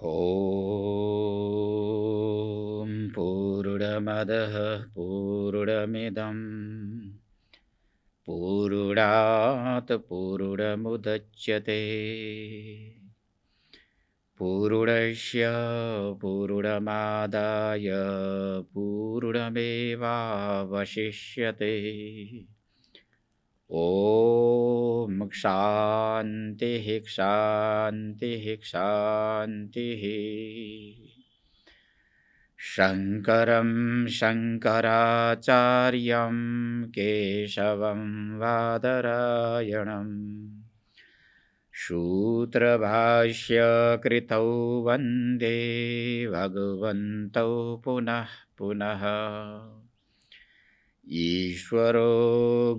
ॐ पूर्णमदः पूर्णमिदं पूर्णात् पूर्णमुदच्यते पूर्णस्य पूर्णमादाय पूर्णमेवावशिष्यते। ॐ शान्तिः शान्तिः शान्तिः। शङ्करं शङ्कराचार्यं केशवं बादरायणम् सूत्रभाष्य कृतौ वन्दे भगवन्तौ पुनः पुनः। ईश्वरो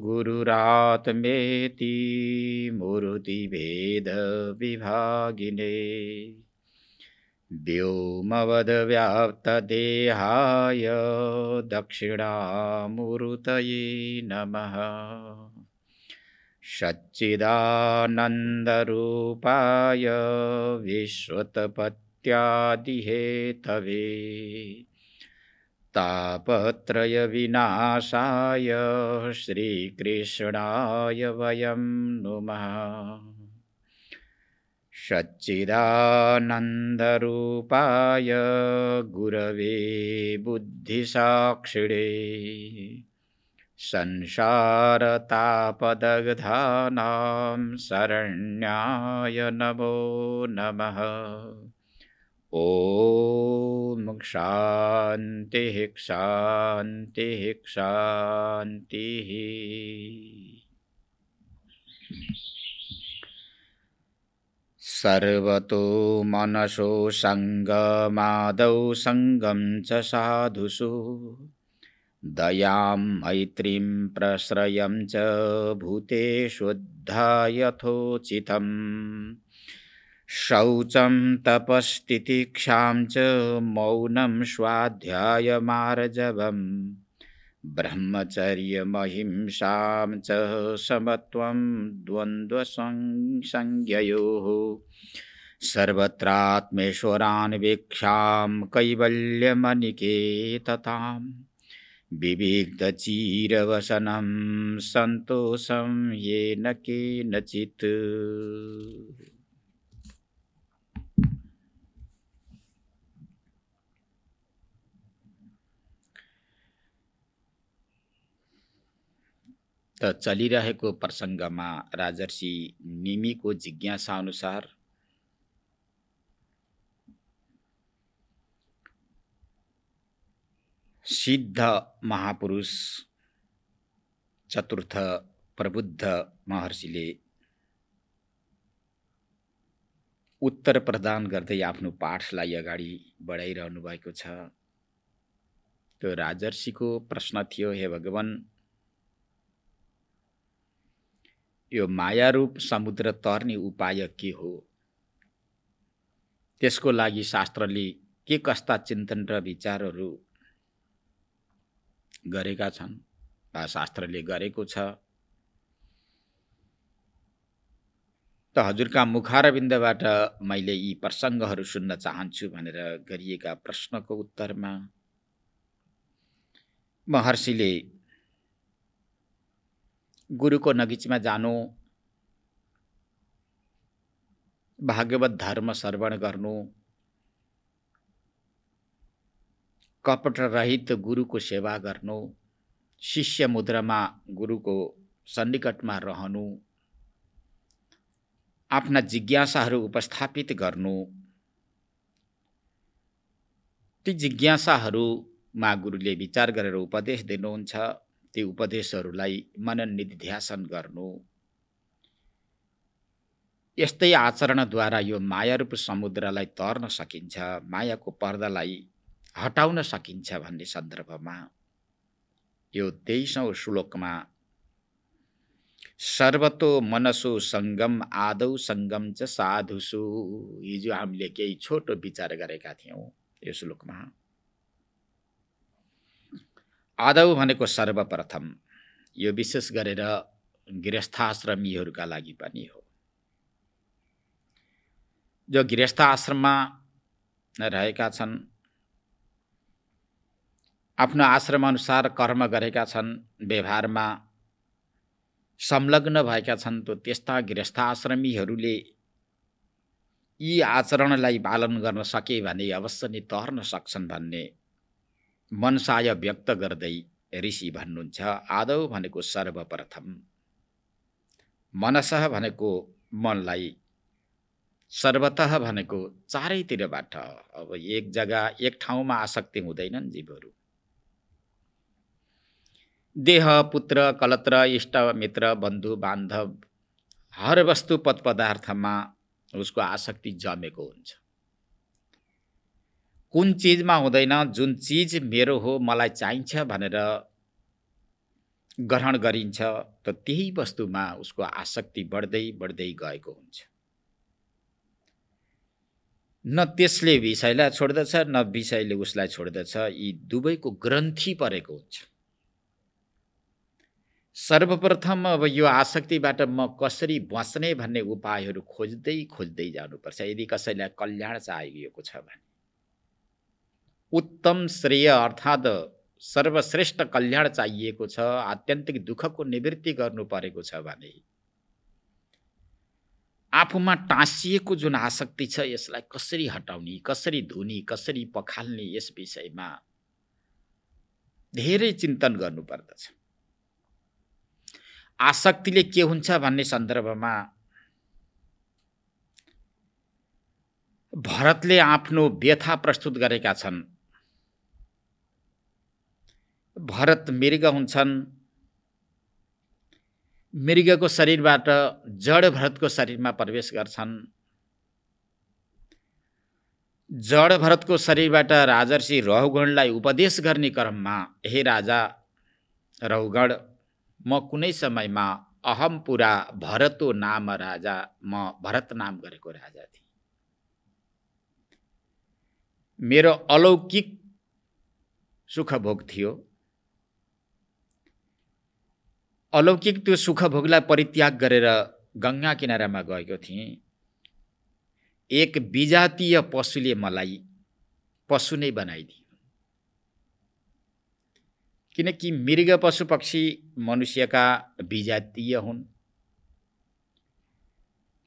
गुरुरात्मेति मूर्तिभेदविभागिने व्योमवद्व्याप्तदेहाय दक्षिणामूर्तये नमः। सच्चिदानन्दरूपाय विश्वोत्पत्त्यादिहेतवे तापत्रयविनाशाय श्रीकृष्णाय वयं नुमः। सच्चिदानन्दरूपाय गुरवे बुद्धिसाक्षिणे संसारतापदग्धानां शरण्याय नमो नमः। ॐ शान्तिः शान्तिः शान्तिः। सर्वतो मनसो संगमादौ संगं च साधुषु दयां मैत्रीं प्रश्रयं च भूतेष्वुद्धायथोचितम् शौचं तपस्तितिक्षां च मौनं स्वाध्यायमार्जवम् ब्रह्मचर्यमहिंसां च समत्वं द्वन्द्वसंययोः सर्वत्रात्मेश्वरान्वीक्षां कैवल्यमनिकेतताम् विविक्तचिरवसनं सन्तोषं येन केनचित्। त चलिरहेको प्रसङ्गमा राजर्षि निमिको जिज्ञासा अनुसार सिद्ध महापुरुष चतुर्थ प्रबुद्ध महर्षिले उत्तर प्रदान गर्दै आफ्नो पाठलाई अगाडि बढाइरहनु भएको छ। त्यो राजर्षिको प्रश्न थियो, हे भगवान, यो मायारूप समुद्र तर्ने उपाय के हो? त्यसको लागि शास्त्रले के कस्ता चिन्तन र विचारहरू गरेका छन् वा शास्त्रले गरेको छ? त हजुरका मुखारविन्दबाट मैले यी प्रसङ्गहरू सुन्न चाहन्छु भनेर गरिएका प्रश्नको उत्तरमा महर्षिले गुरुको नजिकमा जानु, भागवत धर्म श्रवण गर्नु, कपट रहित गुरुको सेवा गर्नु, शिष्य मुद्रामा गुरुको सन्निकटमा रहनु, आफ्ना जिज्ञासाहरू उपस्थापित गर्नु, ती जिज्ञासाहरूमा गुरुले विचार गरेर उपदेश दिनुहुन्छ, ती उपदेशहरूलाई मनन निधिध्यासन गर्नु, यस्तै आचरणद्वारा यो मायारूप समुद्रलाई तर्न सकिन्छ, मायाको पर्दालाई हटाउन सकिन्छ भन्ने सन्दर्भमा यो 23औं श्लोकमा सर्वतो मनसो संगम आदौ संगम च साधुषु, हिजो हामीले केही छोटो विचार गरेका थियौं यो श्लोकमा। आदौ भनेको सर्वप्रथम, यो विशेष गरेर गृहस्थाश्रमीहरूका लागि पनि हो। जो गृहस्थ आश्रममा रहेका छन्, आफ्नो आश्रमअनुसार कर्म गरेका छन्, व्यवहारमा संलग्न भएका छन्, त त्यस्ता गृहस्थाश्रमीहरूले यी आचरणलाई पालन गर्न सके भने अवश्य नै तर्न सक्छन् भन्ने मनसाय व्यक्त गर्दै ऋषि भन्नुहुन्छ। आदौ भनेको सर्वप्रथम, मनसः भनेको मनलाई, सर्वतः भनेको चारैतिरबाट। अब एक जग्गा एक ठाउँमा आसक्ति हुँदैनन् जीवहरू। देह, पुत्र, कलत्र, इष्ट मित्र, बन्धु बान्धव, हर वस्तु पद पदार्थमा उसको आसक्ति जमेको हुन्छ। कुन चिजमा हुँदैन, जुन चिज मेरो हो, मलाई चाहिन्छ भनेर ग्रहण गरिन्छ, त त्यही वस्तुमा उसको आसक्ति बढ्दै बढ्दै गएको हुन्छ। न त्यसले विषयलाई छोड्दछ, न विषयले उसलाई छोड्दछ। यी दुवैको ग्रन्थि परेको हुन्छ। सर्वप्रथम अब यो आसक्तिबाट म कसरी बच्ने भन्ने उपायहरू खोज्दै खोज्दै जानुपर्छ। यदि कसैलाई कल्याण चाहिएको छ भने, उत्तम श्रेय अर्थात् सर्वश्रेष्ठ कल्याण चाहिएको छ, आत्यन्तिक दुःखको निवृत्ति गर्नु परेको छ भने आफूमा टाँसिएको जुन आसक्ति छ यसलाई कसरी हटाउने, कसरी धुने, कसरी पखाल्ने, यस विषयमा धेरै चिन्तन गर्नुपर्दछ। आसक्तिले के हुन्छ भन्ने सन्दर्भमा भरतले आफ्नो व्यथा प्रस्तुत गरेका छन्। भरत मृग हुन्छन्, मृगको शरीरबाट जड भरतको शरीरमा प्रवेश गर्छन्। जड भरतको शरीरबाट राजर्षि रहुगणलाई उपदेश गर्ने क्रममा, हे राजा रहुगण, म कुनै समयमा अहम पुरा भरतो नाम राजा, म भरत नाम गरेको राजा थिएँ। मेरो अलौकिक सुखभोग थियो। अलौकिक त्यो सुखभोगलाई परित्याग गरेर गङ्गा किनारामा गएको थिएँ। एक विजातीय पशुले मलाई पशु नै बनाइदियो। किनकि मृग पशु पक्षी मनुष्यका विजातीय हुन्।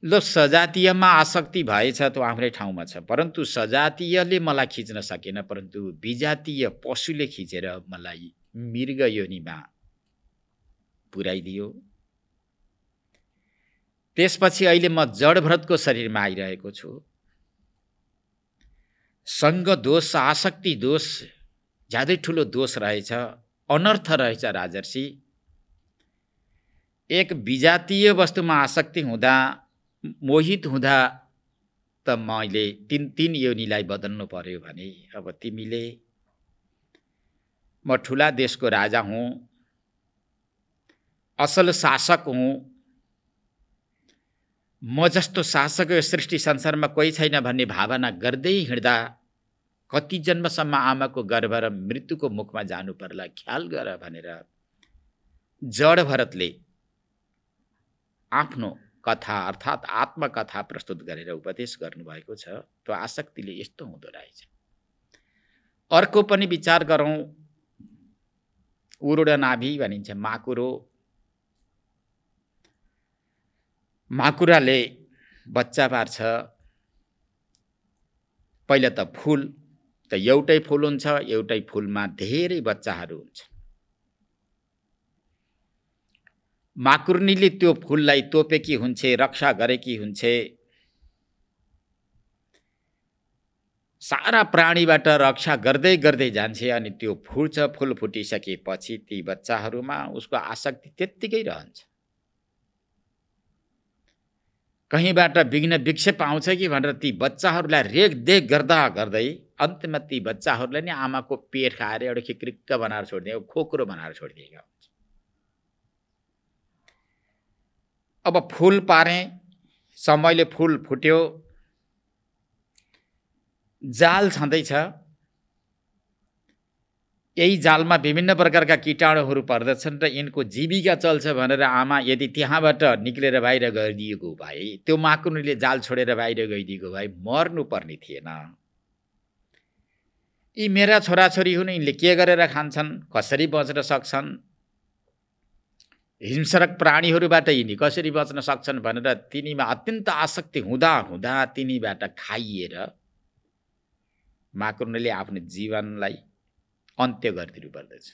ल सजातीयमा आसक्ति भएछ त्यो आफ्नै ठाउँमा छ, परन्तु सजातीयले मलाई खिच्न सकेन, परन्तु विजातीय पशुले खिचेर मलाई मृग योनिमा पुर्याइदियो। त्यसपछि अहिले म जड भरतको शरीरमा आइरहेको छु। सङ्ग दोष, आसक्ति दोष ज्यादै ठुलो दोष रहेछ, अनर्थ रहेछ राजर्षि। एक विजातीय वस्तुमा आसक्ति हुँदा, मोहित हुँदा त मैले तीन योनिलाई बदल्नु पर्यो भने अब तिमीले, म ठुला देशको राजा हुँ, असल शासक हुँ, म जस्तो शासक सृष्टि संसारमा कोही छैन भन्ने भावना गर्दै हिँड्दा कति जन्मसम्म आमाको गर्भ र मृत्युको मुखमा जानु पर्ला ख्याल गर भनेर जड भरतले आफ्नो कथा अर्थात् आत्मकथा प्रस्तुत गरेर उपदेश गर्नुभएको छ। त्यो आसक्तिले यस्तो हुँदो रहेछ। अर्को पनि विचार गरौँ। उरुड नाभि भनिन्छ, माकुरो। माकुराले बच्चा पार्छ। पहिला त फुल, त एउटै फुल हुन्छ, एउटै फुलमा धेरै बच्चाहरू हुन्छ। माकुर्नीले त्यो फुललाई तोपेकी हुन्छे, रक्षा गरेकी हुन्छे। सारा प्राणीबाट रक्षा गर्दै गर्दै जान्छे अनि त्यो फुल्छ। फुल फुटिसकेपछि ती बच्चाहरूमा उसको आसक्ति त्यत्तिकै रहन्छ। कहीँबाट विघ्न विक्षेप आउँछ कि भनेर ती बच्चाहरूलाई रेखदेख गर्दा गर्दै अन्त्यमा ती बच्चाहरूलाई नै आमाको पेट खाएर एउटा खिक्रिक्क बनाएर छोडिदिएको, खोक्रो बनाएर छोडिदिएका हुन्छ। अब फुल पारे, समयले फुल फुट्यो, जाल छँदैछ। यही जालमा विभिन्न प्रकारका कीटाणुहरू पर्दछन् र यिनको जीविका चल्छ भनेर आमा यदि त्यहाँबाट निक्लेर बाहिर गइदिएको भए, त्यो माकुर्नीले जाल छोडेर बाहिर गइदिएको भए मर्नुपर्ने थिएन। यी मेरा छोराछोरी हुन्, यिनले के गरेर खान्छन्, कसरी बच्न सक्छन्, हिंस्रक प्राणीहरूबाट यिनी कसरी बच्न सक्छन् भनेर तिनीमा अत्यन्त आसक्ति हुँदा हुँदा तिनीबाट खाइएर माकुर्णले आफ्नो जीवनलाई अन्त्य गरिदिनु पर्दछ।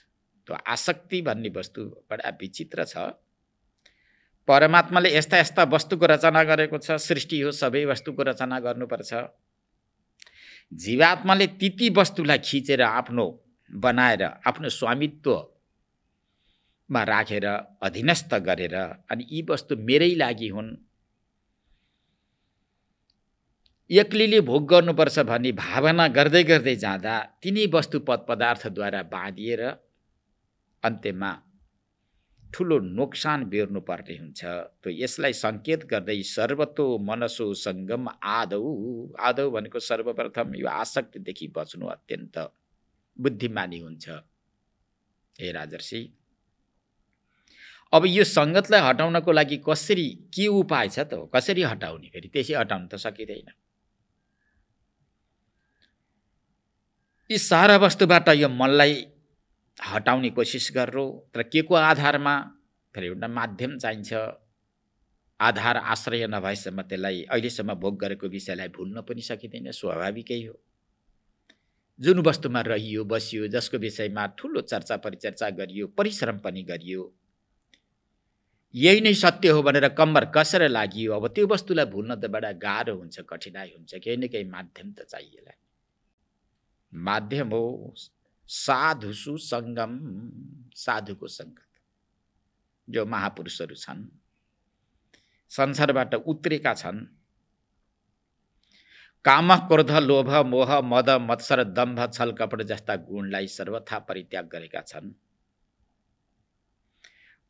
त्यो आसक्ति भन्ने वस्तु बडा विचित्र छ। परमात्माले यस्ता यस्ता वस्तुको रचना गरेको छ, सृष्टि हो, सबै वस्तुको रचना गर्नुपर्छ। जीवात्माले ती वस्तुलाई खिचेर आफ्नो बनाएर आफ्नो स्वामित्वमा राखेर अधीनस्थ गरेर अनि यी वस्तु मेरै लागि हुन्, एक्लैले भोग गर्नुपर्छ भन्ने भावना गर्दै गर्दै जाँदा तिनी वस्तु पदार्थद्वारा बाँधिएर अन्त्यमा ठुलो नोक्सान बेर्नु पर्ने हुन्छ। त यसलाई सङ्केत गर्दै सर्वतो मनसो सङ्गम आदौ, आदौ भनेको सर्वप्रथम यो आसक्तिदेखि बच्नु अत्यन्त बुद्धिमानी हुन्छ। हे राजर्षि, अब यो सङ्गतलाई हटाउनको लागि कसरी, के उपाय छ त? कसरी हटाउने? फेरि त्यसै हटाउन त सकिँदैन। यी सारा वस्तुबाट यो मनलाई हटाउने कोसिस गर्नु, तर के को आधारमा? फेरि एउटा माध्यम चाहिन्छ। आधार आश्रय नभएसम्म त्यसलाई अहिलेसम्म भोग गरेको विषयलाई भुल्न पनि सकिँदैन, स्वाभाविकै हो। जुन वस्तुमा रहियो बसियो, जसको विषयमा ठुलो चर्चा परिचर्चा गरियो, परिश्रम पनि गरियो, यही नै सत्य हो भनेर कम्मर कसेर लागियो, अब त्यो वस्तुलाई भुल्न त बडा गाह्रो हुन्छ, कठिनाइ हुन्छ। केही न केही माध्यम त चाहिएला। माध्यम हो साधुसु सङ्गम, साधुको सङ्गत। जो महापुरुषहरू छन्, संसारबाट उत्रेका छन्, काम, क्रोध, लोभ, मोह, मद, मत्सर, दम्भ, छल, कपट जस्ता गुणलाई सर्वथा परित्याग गरेका छन्।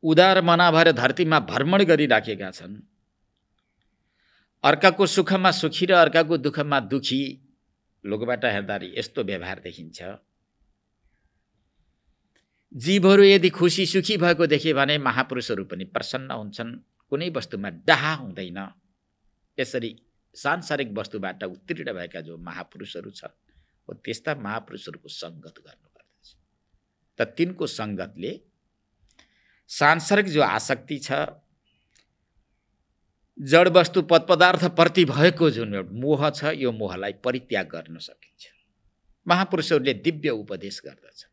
उदार मना भएर धरतीमा भ्रमण गरिराखेका छन्। अर्काको सुखमा सुखी र अर्काको दुःखमा दुखी लोकबाट हेर्दा यस्तो व्यवहार देखिन्छ। जीवहरू यदि खुसी सुखी भएको देखे भने महापुरुषहरू पनि प्रसन्न हुन्छन्, कुनै वस्तुमा डाहा हुँदैन। यसरी सांसारिक वस्तुबाट उत्तीर्ण भएका जो महापुरुषहरू छन्, हो त्यस्ता महापुरुषहरूको सङ्गत गर्नुपर्दछ। त तिनको सङ्गतले सांसारिक जो आसक्ति छ, जड वस्तु पदार्थ प्रति भएको जुन मोह छ, यो मोहलाई परित्याग गर्न सकिन्छ। महापुरुषहरूले दिव्य उपदेश गर्दछ।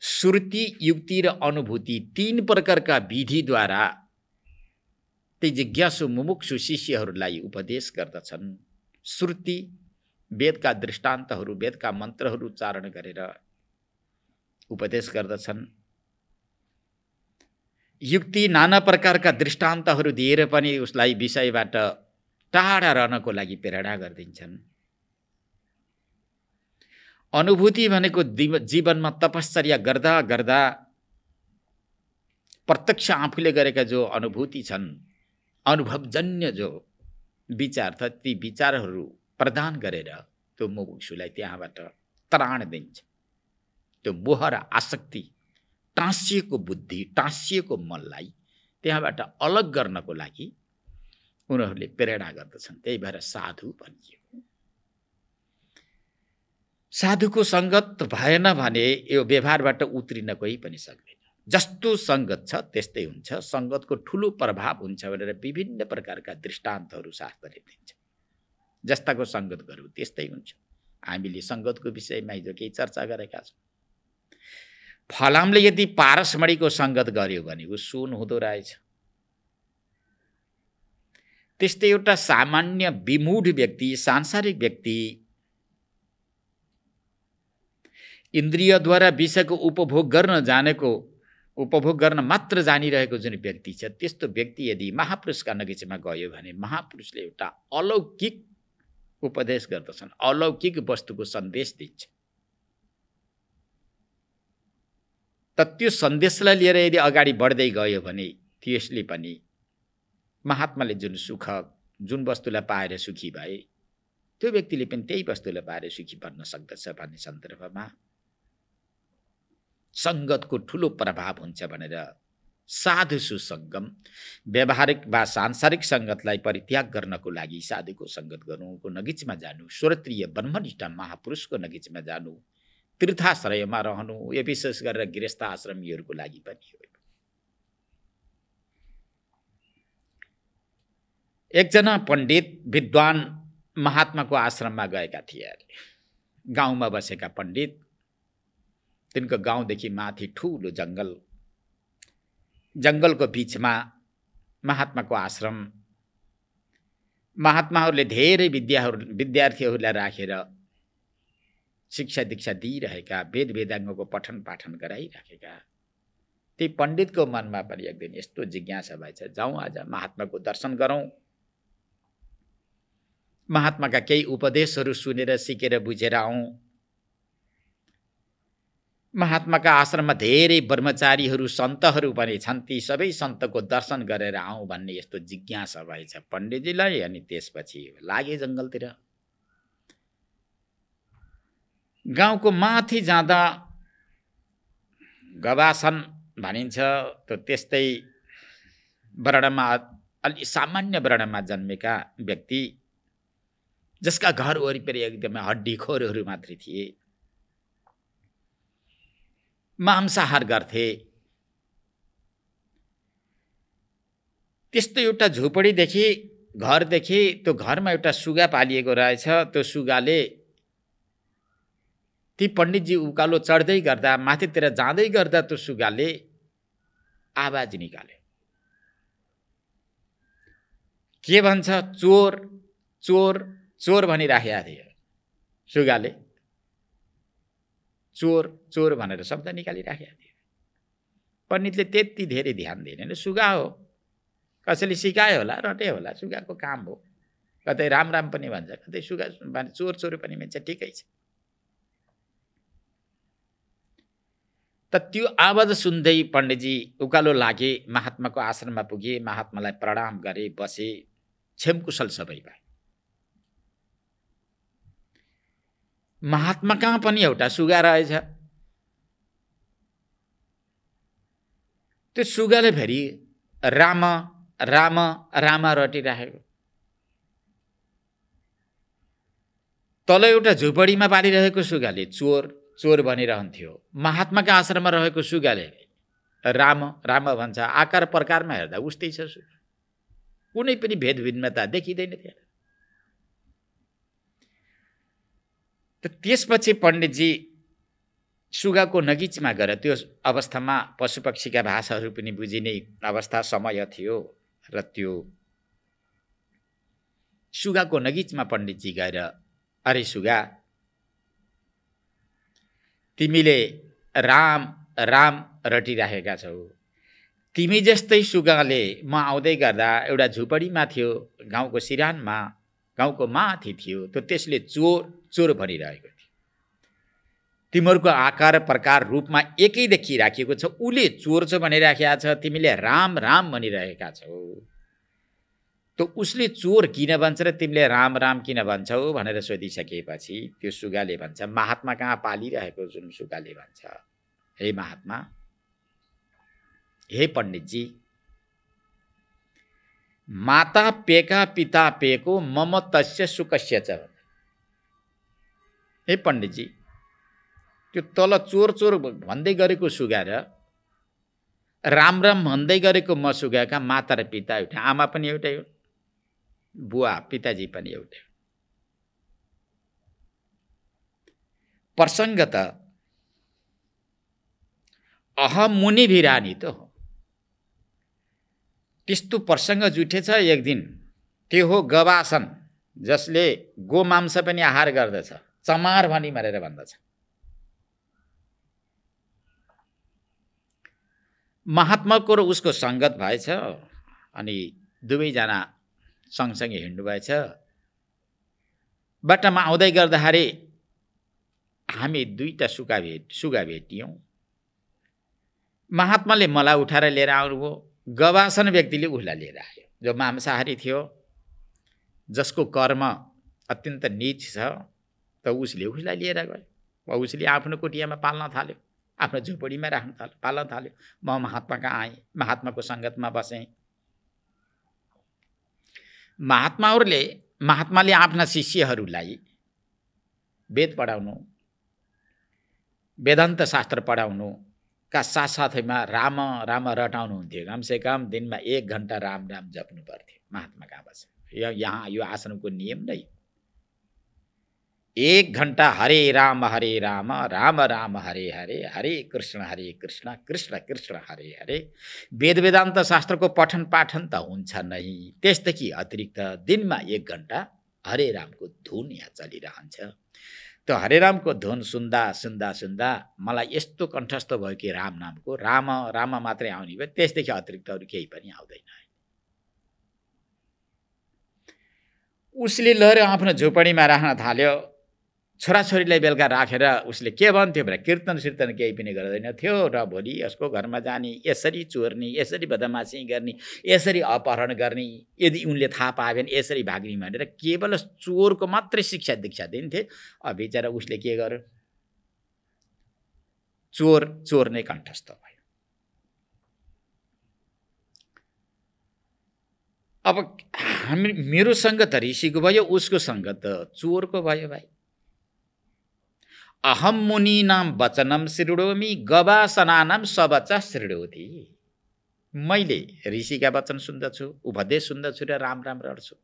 श्रुति, युक्ति र अनुभूति तीन प्रकारका विधिद्वारा ती जिज्ञासु मुमुक्षु शिष्यहरूलाई उपदेश गर्दछन्। श्रुति वेदका दृष्टान्तहरू, वेदका मन्त्रहरू उच्चारण गरेर उपदेश गर्दछन्। युक्ति नाना प्रकारका दृष्टान्तहरू दिएर पनि उसलाई विषयबाट टाढा रहनको लागि प्रेरणा गरिदिन्छन्। अनुभूति भनेको जीवनमा तपश्चर्या गर्दा गर्दा प्रत्यक्ष आफूले गरेका जो अनुभूति छन्, अनुभवजन्य जो विचार छ, ती विचारहरू प्रदान गरेर त्यो मुमुक्षुलाई त्यहाँबाट त्राण दिन्छ। त्यो मोह र आसक्ति, टाँसिएको बुद्धि, टाँसिएको मनलाई त्यहाँबाट अलग गर्नको लागि उनीहरूले प्रेरणा गर्दछन्। त्यही भएर साधु भनिएको। साधुको सङ्गत भएन भने यो व्यवहारबाट उत्रिन कोही पनि सक्दैन। जस्तो सङ्गत छ त्यस्तै हुन्छ। सङ्गतको ठुलो प्रभाव हुन्छ भनेर विभिन्न प्रकारका दृष्टान्तहरू शास्त्रले दिन्छ। जस्ताको सङ्गत गरौँ त्यस्तै हुन्छ। हामीले सङ्गतको विषयमा हिजो केही चर्चा गरेका छौँ। फलामले यदि पारसमणिको सङ्गत गर्यो भने ऊ सुन हुँदो रहेछ। त्यस्तै एउटा सामान्य विमूढ व्यक्ति, सांसारिक व्यक्ति, इन्द्रियद्वारा विषयको उपभोग गर्न मात्र जानिरहेको जुन व्यक्ति छ, त्यस्तो व्यक्ति यदि महापुरुषका नजिकमा गयो भने महापुरुषले एउटा अलौकिक उपदेश गर्दछन्, अलौकिक वस्तुको सन्देश दिन्छ। त त्यो सन्देशलाई लिएर यदि अगाडि बढ्दै गयो भने त्यसले पनि महात्माले जुन सुख, जुन वस्तुलाई पाएर सुखी भए, त्यो व्यक्तिले पनि त्यही वस्तुलाई पाएर सुखी बन्न सक्दछ भन्ने सन्दर्भमा सङ्गतको ठुलो प्रभाव हुन्छ भनेर साधु सुसङ्गम, व्यावहारिक वा सांसारिक सङ्गतलाई परित्याग गर्नको लागि साधुको सङ्गत गर्नु, उनको नगिचमा जानु, श्रोत्रिय ब्रह्मनिष्ठ महापुरुषको नगिचमा जानु, तीर्थाश्रयमा रहनु, यो विशेष गरेर गृहस्थ आश्रमीहरूको लागि पनि हो। एकजना पण्डित विद्वान महात्माको आश्रममा गएका थिए अरे। गाउँमा बसेका पण्डित, तिनको गाउँदेखि माथि ठुलो जङ्गल, जङ्गलको बिचमा महात्माको आश्रम। महात्माहरूले धेरै विद्यार्थीहरूलाई राखेर शिक्षा दीक्षा दिइरहेका, वेद वेदाङ्गको पठन पाठन गराइराखेका। ती पण्डितको मनमा पनि एक दिन यस्तो जिज्ञासा भएछ, जाउँ आज महात्माको दर्शन गरौँ, महात्माका केही उपदेशहरू सुनेर सिकेर बुझेर आउँ। महात्माका आश्रममा धेरै ब्रह्मचारीहरू सन्तहरू पनि छन्, ती सबै सन्तको दर्शन गरेर आउँ भन्ने यस्तो जिज्ञासा भएछ पण्डितजीलाई। अनि त्यसपछि लागे जङ्गलतिर। गाउँको माथि जाँदा गवासन भनिन्छ, त त्यस्तै वर्णमा, अलि सामान्य वर्णमा जन्मेका व्यक्ति, जसका घर वरिपरि एकदमै हड्डीखोरहरू मात्रै थिए, मांसाहार गर्थे। त्यस्तो एउटा झुपडीदेखि, घरदेखि, त्यो घरमा एउटा सुगा पालिएको रहेछ। त्यो सुगाले ती पण्डितजी उकालो चढ्दै गर्दा, माथितिर जाँदै गर्दा त्यो सुगाले आवाज निकाल्यो। के भन्छ? चोर चोर चोर भनिराखेका थियो सुगाले। चोर चोर भनेर शब्द निकालिराखेका थियो। पण्डितले त्यति धेरै ध्यान दिएन, सुगा हो, कसैले सिकायो होला, रटे होला, सुगाको काम हो। कतै राम राम पनि भन्छ, कतै सुगा चोर चोर पनि भन्छ, ठिकै छ। त त्यो आवाज सुन्दै पण्डितजी उकालो लागे, महात्माको आश्रममा पुगे, महात्मालाई प्रणाम गरे, बसे, छेमकुशल सबै भए। महात्मा कहाँ पनि एउटा सुगा रहेछ। त्यो सुगाले फेरि राम राम राम रटिराखेको। तल एउटा झुपडीमा पालिरहेको सुगाले चोर चोर भनिरहन्थ्यो। महात्माका आश्रममा रहेको सुगाले राम राम भन्छ। आकार प्रकारमा हेर्दा उस्तै छ सुगा, कुनै पनि भेद भिन्नता देखिँदैन थियो। त्यसपछि पण्डितजी सुगाको नगिचमा गएर, त्यो अवस्थामा पशुपक्षीका भाषाहरू पनि बुझिने अवस्था समय थियो, र त्यो सुगाको नगिचमा पण्डितजी गएर, अरे सुगा, तिमीले राम राम रटिराखेका छौ। तिमी जस्तै सुगाले म आउँदै गर्दा एउटा झुपडीमा थियो, गाउँको सिरानमा, गाउँको माथि थियो, त त्यसले चोर चोर भनिरहेको थियो। तिमीहरूको आकार प्रकार रूपमा एकै देखिराखेको छ। उसले चोर छ भनिराखेका छ, तिमीले राम राम भनिरहेका छौ। त उसले चोर किन भन्छ र तिमीले राम राम किन भन्छौ भनेर सोधिसकेपछि त्यो सुगाले भन्छ, महात्मा कहाँ पालिरहेको जुन सुगाले भन्छ, हे महात्मा, हे पण्डितजी, माता पेका पिता पेको मम तस्य सुकस्य च। हे पण्डितजी, त्यो तल चोर चोर भन्दै गरेको सुगा र राम राम भन्दै गरेको म सुगाका माता र पिता एउटा, आमा पनि एउटै हो, बुवा पिताजी पनि एउटै। प्रसङ्ग त अहम मुनि भिरानी त हो। त्यस्तो प्रसङ्ग जुटेछ एक दिन। त्यो हो गवासन, जसले गोमांस पनि आहार गर्दछ, चमार भनी भनेर भन्दछ। महात्माको र उसको सङ्गत भएछ, अनि दुवैजना सँगसँगै हिँड्नु भएछ। बाटामा आउँदै गर्दाखेरि हामी दुईटा सुगा भेटियौँ। महात्माले मलाई उठाएर लिएर आउनुभयो, गवासन व्यक्तिले उसलाई लिएर आयो, जो मांसाहारी थियो, जसको कर्म अत्यन्त नीच छ। त उसले उसलाई लिएर गयो, उसले आफ्नो कुटियामा पाल्न थाल्यो, आफ्नो झोपडीमा राख्न थाल्यो, पाल्न थाल्यो। म महात्मा कहाँ आएँ, महात्माको सङ्गतमा बसेँ। महात्माले आफ्ना शिष्यहरूलाई वेद पढाउनु, वेदान्त शास्त्र पढाउनुका साथसाथैमा राम राम रटाउनु हुन्थ्यो। कमसेकम दिनमा 1 घण्टा राम राम जप्नु पर्थ्यो महात्मा कहाँ बसे। यहाँ यो आश्रमको नियम नै 1 घण्टा हरे राम राम राम हरे हरे, हरे कृष्ण कृष्ण कृष्ण हरे हरे। वेद वेदान्त शास्त्रको पठन पाठन त हुन्छ नै, त्यसदेखि अतिरिक्त दिनमा 1 घण्टा हरे रामको धुन यहाँ चलिरहन्छ। त्यो हरे रामको धुन सुन्दा सुन्दा सुन्दा मलाई यस्तो कण्ठस्थ भयो कि राम नामको राम राम मात्रै आउने भयो, त्यसदेखि अतिरिक्त अरू केही पनि आउँदैन। उसले लहर आफ्नो झोपडीमा राख्न थाल्यो। छोराछोरीलाई बेलुका राखेर उसले के भन्थ्यो भने कीर्तन सिर्तन केही पनि गर्दैन थियो र भोलि यसको घरमा जाने, यसरी चोर्ने, यसरी बदमासी गर्ने, यसरी अपहरण गर्ने, यदि उनले थाहा पाए भने यसरी भाग्ने भनेर केवल चोरको मात्रै शिक्षा दीक्षा दिन्थे। अब बिचरा उसले के गर्यो, चोर नै कण्ठस्थ भयो। अब मेरो सङ्गत ऋषिको भयो, उसको सङ्गत चोरको भयो। भाइ अहम मुनीनाम वचनम शृणोमि गवासनानाम सबच शृणोति। मैले ऋषिका वचन सुन्दछु, उपदेश सुन्दछु र राम राम रट्छु।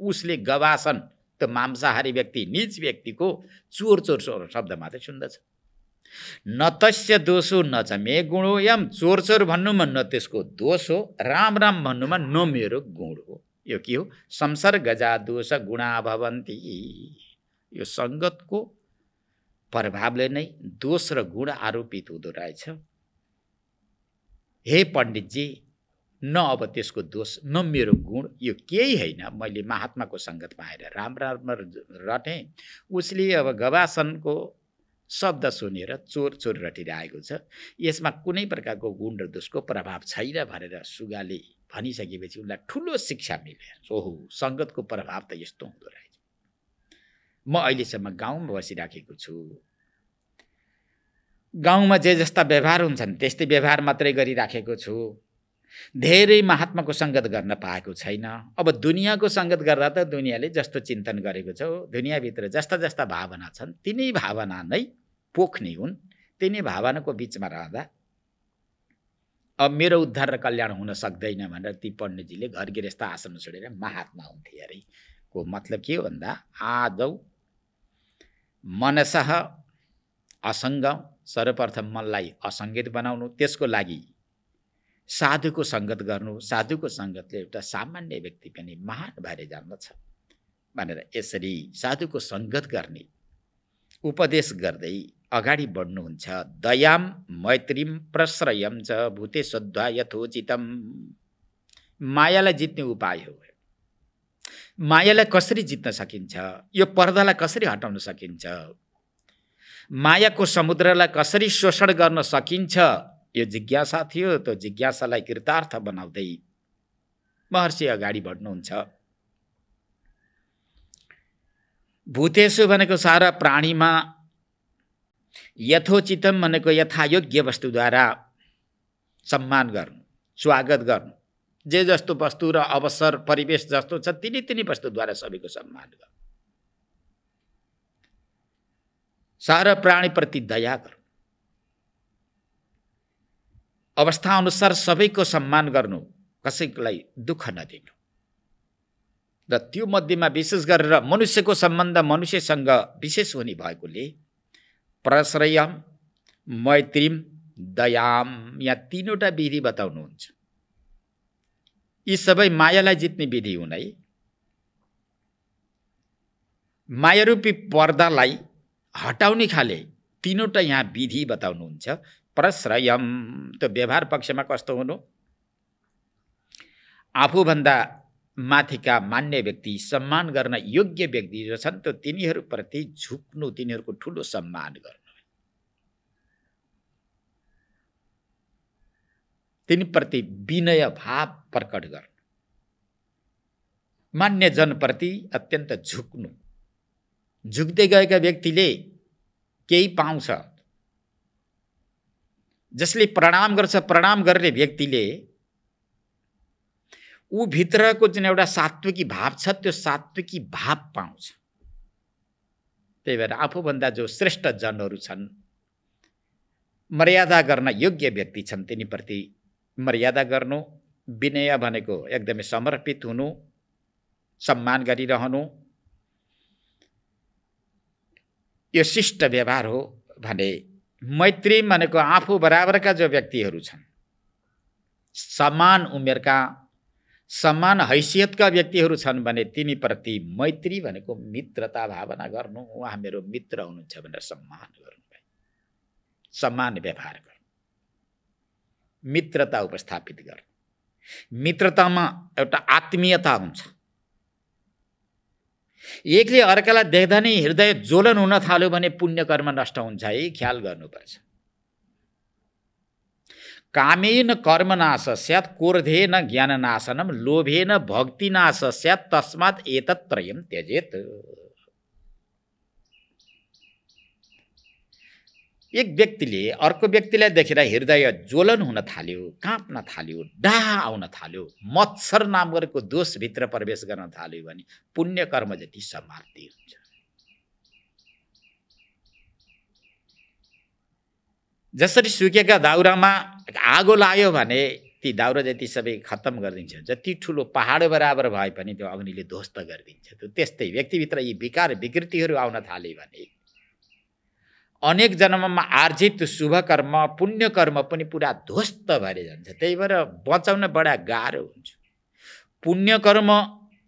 उसले गवासन त मांसाहारी व्यक्ति, नीच व्यक्तिको चोर शब्द मात्रै सुन्दछ। न तस्य दोषो न च मे गुणोयम। चोर भन्नुमा न त्यसको दोष हो, राम राम भन्नुमा न मेरो गुण हो। यो के हो, संसर्गजा दोष गुणा भवन्ति। यो सङ्गतको प्रभावले नै दोष र गुण आरोपित हुँदो रहेछ। हे पण्डितजी, न अब त्यसको दोष न मेरो गुण, यो केही होइन। मैले महात्माको सङ्गत पाएर राम राम रटेँ। उसले अब गवासनको शब्द सुनेर चोर रटिरहेको छ। यसमा कुनै प्रकारको गुण र दोषको प्रभाव छैन भनेर सुगाले भनिसकेपछि उनलाई ठुलो शिक्षा मिल्यो। ओहो, सङ्गतको प्रभाव त यस्तो हुँदो रहेछ। म अहिलेसम्म गाउँमा बसिराखेको छु। गाउँमा जे जस्ता व्यवहार हुन्छन् त्यस्तै व्यवहार मात्रै गरिराखेको छु। धेरै महात्माको सङ्गत गर्न पाएको छैन। अब दुनियाँको सङ्गत गर्दा त दुनियाँले जस्तो चिन्तन गरेको छ, दुनियाँभित्र जस्ता जस्ता भावना छन् तिनै भावना नै पोख्ने हुन्। तिनै भावनाको बिचमा रहँदा अब मेरो उद्धार र कल्याण हुन सक्दैन भनेर ती पण्डितजीले घर गृहस्थ आश्रम छोडेर महात्मा हुन्थे अरे। को मतलब के हो भन्दा, आदौ मनसः असङ्ग, सर्वप्रथम मनलाई असङ्गित बनाउनु, त्यसको लागि साधुको सङ्गत गर्नु। साधुको सङ्गतले एउटा सामान्य व्यक्ति पनि महान भएर जान्दछ भनेर यसरी साधुको सङ्गत गर्ने उपदेश गर्दै अगाडि बढ्नुहुन्छ। दयाम मैत्रीम प्रश्रयम च भूते सद्वा यथोचितम। मायालाई जित्ने उपाय हो। मायालाई कसरी जित्न सकिन्छ, यो पर्दालाई कसरी हटाउन सकिन्छ, मायाको समुद्रलाई कसरी शोषण गर्न सकिन्छ, यो जिज्ञासा थियो। त्यो जिज्ञासालाई कृतार्थ बनाउँदै महर्षि अगाडि बढ्नुहुन्छ। भूतेषु भनेको सारा प्राणीमा, यथोचितम भनेको यथायोग्य वस्तुद्वारा सम्मान गर्नु, स्वागत गर्नु। जे जस्तो वस्तु र अवसर परिवेश जस्तो छ तिनी वस्तुद्वारा सबैको सम्मान गर्नु। सारा प्राणीप्रति दया गर्नु, अवस्था अनुसार सबैको सम्मान गर्नु, कसैलाई दुःख नदिनु। र त्यो मध्येमा विशेष गरेर मनुष्यको सम्बन्ध मनुष्यसँग विशेष हुने भएकोले प्रश्रयम, मैत्रीम, दयाम, यहाँ तीनवटा विधि बताउनुहुन्छ। यी सबै मायालाई जित्ने विधि हुन् है। मायारूपी पर्दालाई हटाउने खाले तीनवटा यहाँ विधि बताउनुहुन्छ। प्रश्रयम त व्यवहार पक्षमा कस्तो हुनु, आफूभन्दा माथिका मान्य व्यक्ति, सम्मान गर्न योग्य व्यक्ति जो छन् त्यो तिनीहरूप्रति झुक्नु, तिनीहरूको ठुलो सम्मान गर्नु, तिनीप्रति विनय भाव प्रकट गर्नु, मान्य जनप्रति अत्यन्त झुक्नु। झुक्दै गएका व्यक्तिले केही पाउँछ, जसले प्रणाम गर्छ, प्रणाम गर्ने व्यक्तिले ऊ भित्रको जुन एउटा सात्विकी भाव छ त्यो सात्विकी भाव पाउँछ। त्यही भएर आफूभन्दा जो श्रेष्ठ जनहरू छन्, मर्यादा गर्न योग्य व्यक्ति छन्, तिनीप्रति मर्यादा गर्नु, विनय भनेको एकदमै समर्पित हुनु, सम्मान गरिरहनु, यो शिष्ट व्यवहार हो भने मैत्री भनेको आफू बराबरका जो व्यक्तिहरू छन्, समान उमेरका समान हैसियतका व्यक्तिहरू छन् भने तिनीप्रति मैत्री भनेको मित्रता भावना गर्नु, उहाँ मेरो मित्र हुनुहुन्छ भनेर सम्मान गर्नु, समान व्यवहार गर्नु, मित्रता उपस्थापित गर्नु। मित्रतामा एउटा आत्मीयता हुन्छ। एकले अर्कालाई देख्दा नै हृदय ज्वलन हुन थाल्यो भने पुण्य कर्म नष्ट हुन्छ है, ख्याल गर्नुपर्छ। कामेन कर्मनाश स्यात् क्रोधेन ज्ञाननाशनम लोभेन भक्तिनाश स्यात् तस्मात् एतत्त्रयम् त्यजेत्। एक व्यक्तिले अर्को व्यक्तिलाई देखेर हृदय ज्वलन हुन थाल्यो, काँप्न थाल्यो, डाह आउन थाल्यो, मत्सर नाम गरेको दोषभित्र प्रवेश गर्न थाल्यो भने पुण्य कर्म जति समाप्ति हुन्छ। जसरी सुकेका दाउरामा आगो लाग्यो भने ती दाउरा जति सबै खत्तम गरिदिन्छ, जति ठुलो पहाड बराबर भए पनि त्यो अग्निले ध्वस्त गरिदिन्छ। त्यस्तै व्यक्तिभित्र यी विकार विकृतिहरू आउन थाले भने अनेक जन्ममा आर्जित शुभ कर्म पुण्य कर्म पनि पुरा ध्वस्त भएर जान्छ। त्यही भएर बचाउन बडा गाह्रो हुन्छ। पुण्य कर्म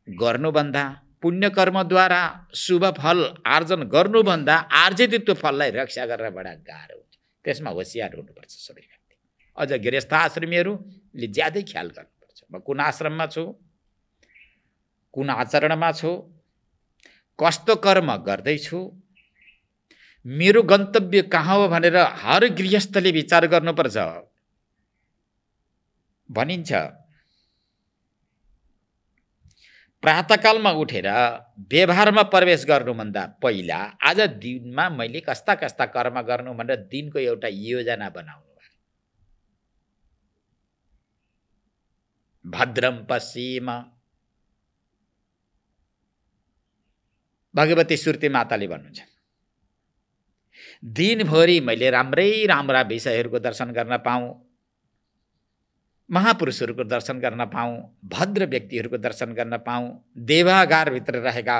गर्नुभन्दा, पुण्य कर्मद्वारा शुभ फल आर्जन गर्नुभन्दा आर्जित त्यो फललाई रक्षा गर्न बडा गाह्रो हुन्छ। त्यसमा होशियार हुनुपर्छ सबै व्यक्ति। अझ गृहस्थ आश्रमीहरूले ज्यादै ख्याल गर्नुपर्छ। म कुन आश्रममा छु, कुन आचरणमा छु, कस्तो कर्म गर्दैछु, मेरो गन्तव्य कहाँ हो भनेर हर गृहस्थले विचार गर्नुपर्छ। भनिन्छ प्रातःकालमा उठेर व्यवहारमा प्रवेश गर्नुभन्दा पहिला आज दिनमा मैले कस्ता कस्ता कर्म गर्नु भनेर दिनको एउटा योजना बनाउनु। भद्रम पश्चिम भगवती सुर्ती माताले भन्नुहुन्छ, दिनभरि मैले राम्रै राम्रा विषयहरूको दर्शन गर्न पाऊँ, महापुरुषहरूको दर्शन गर्न पाऊँ, भद्र व्यक्तिहरूको दर्शन गर्न पाऊँ, देवागारभित्र रहेका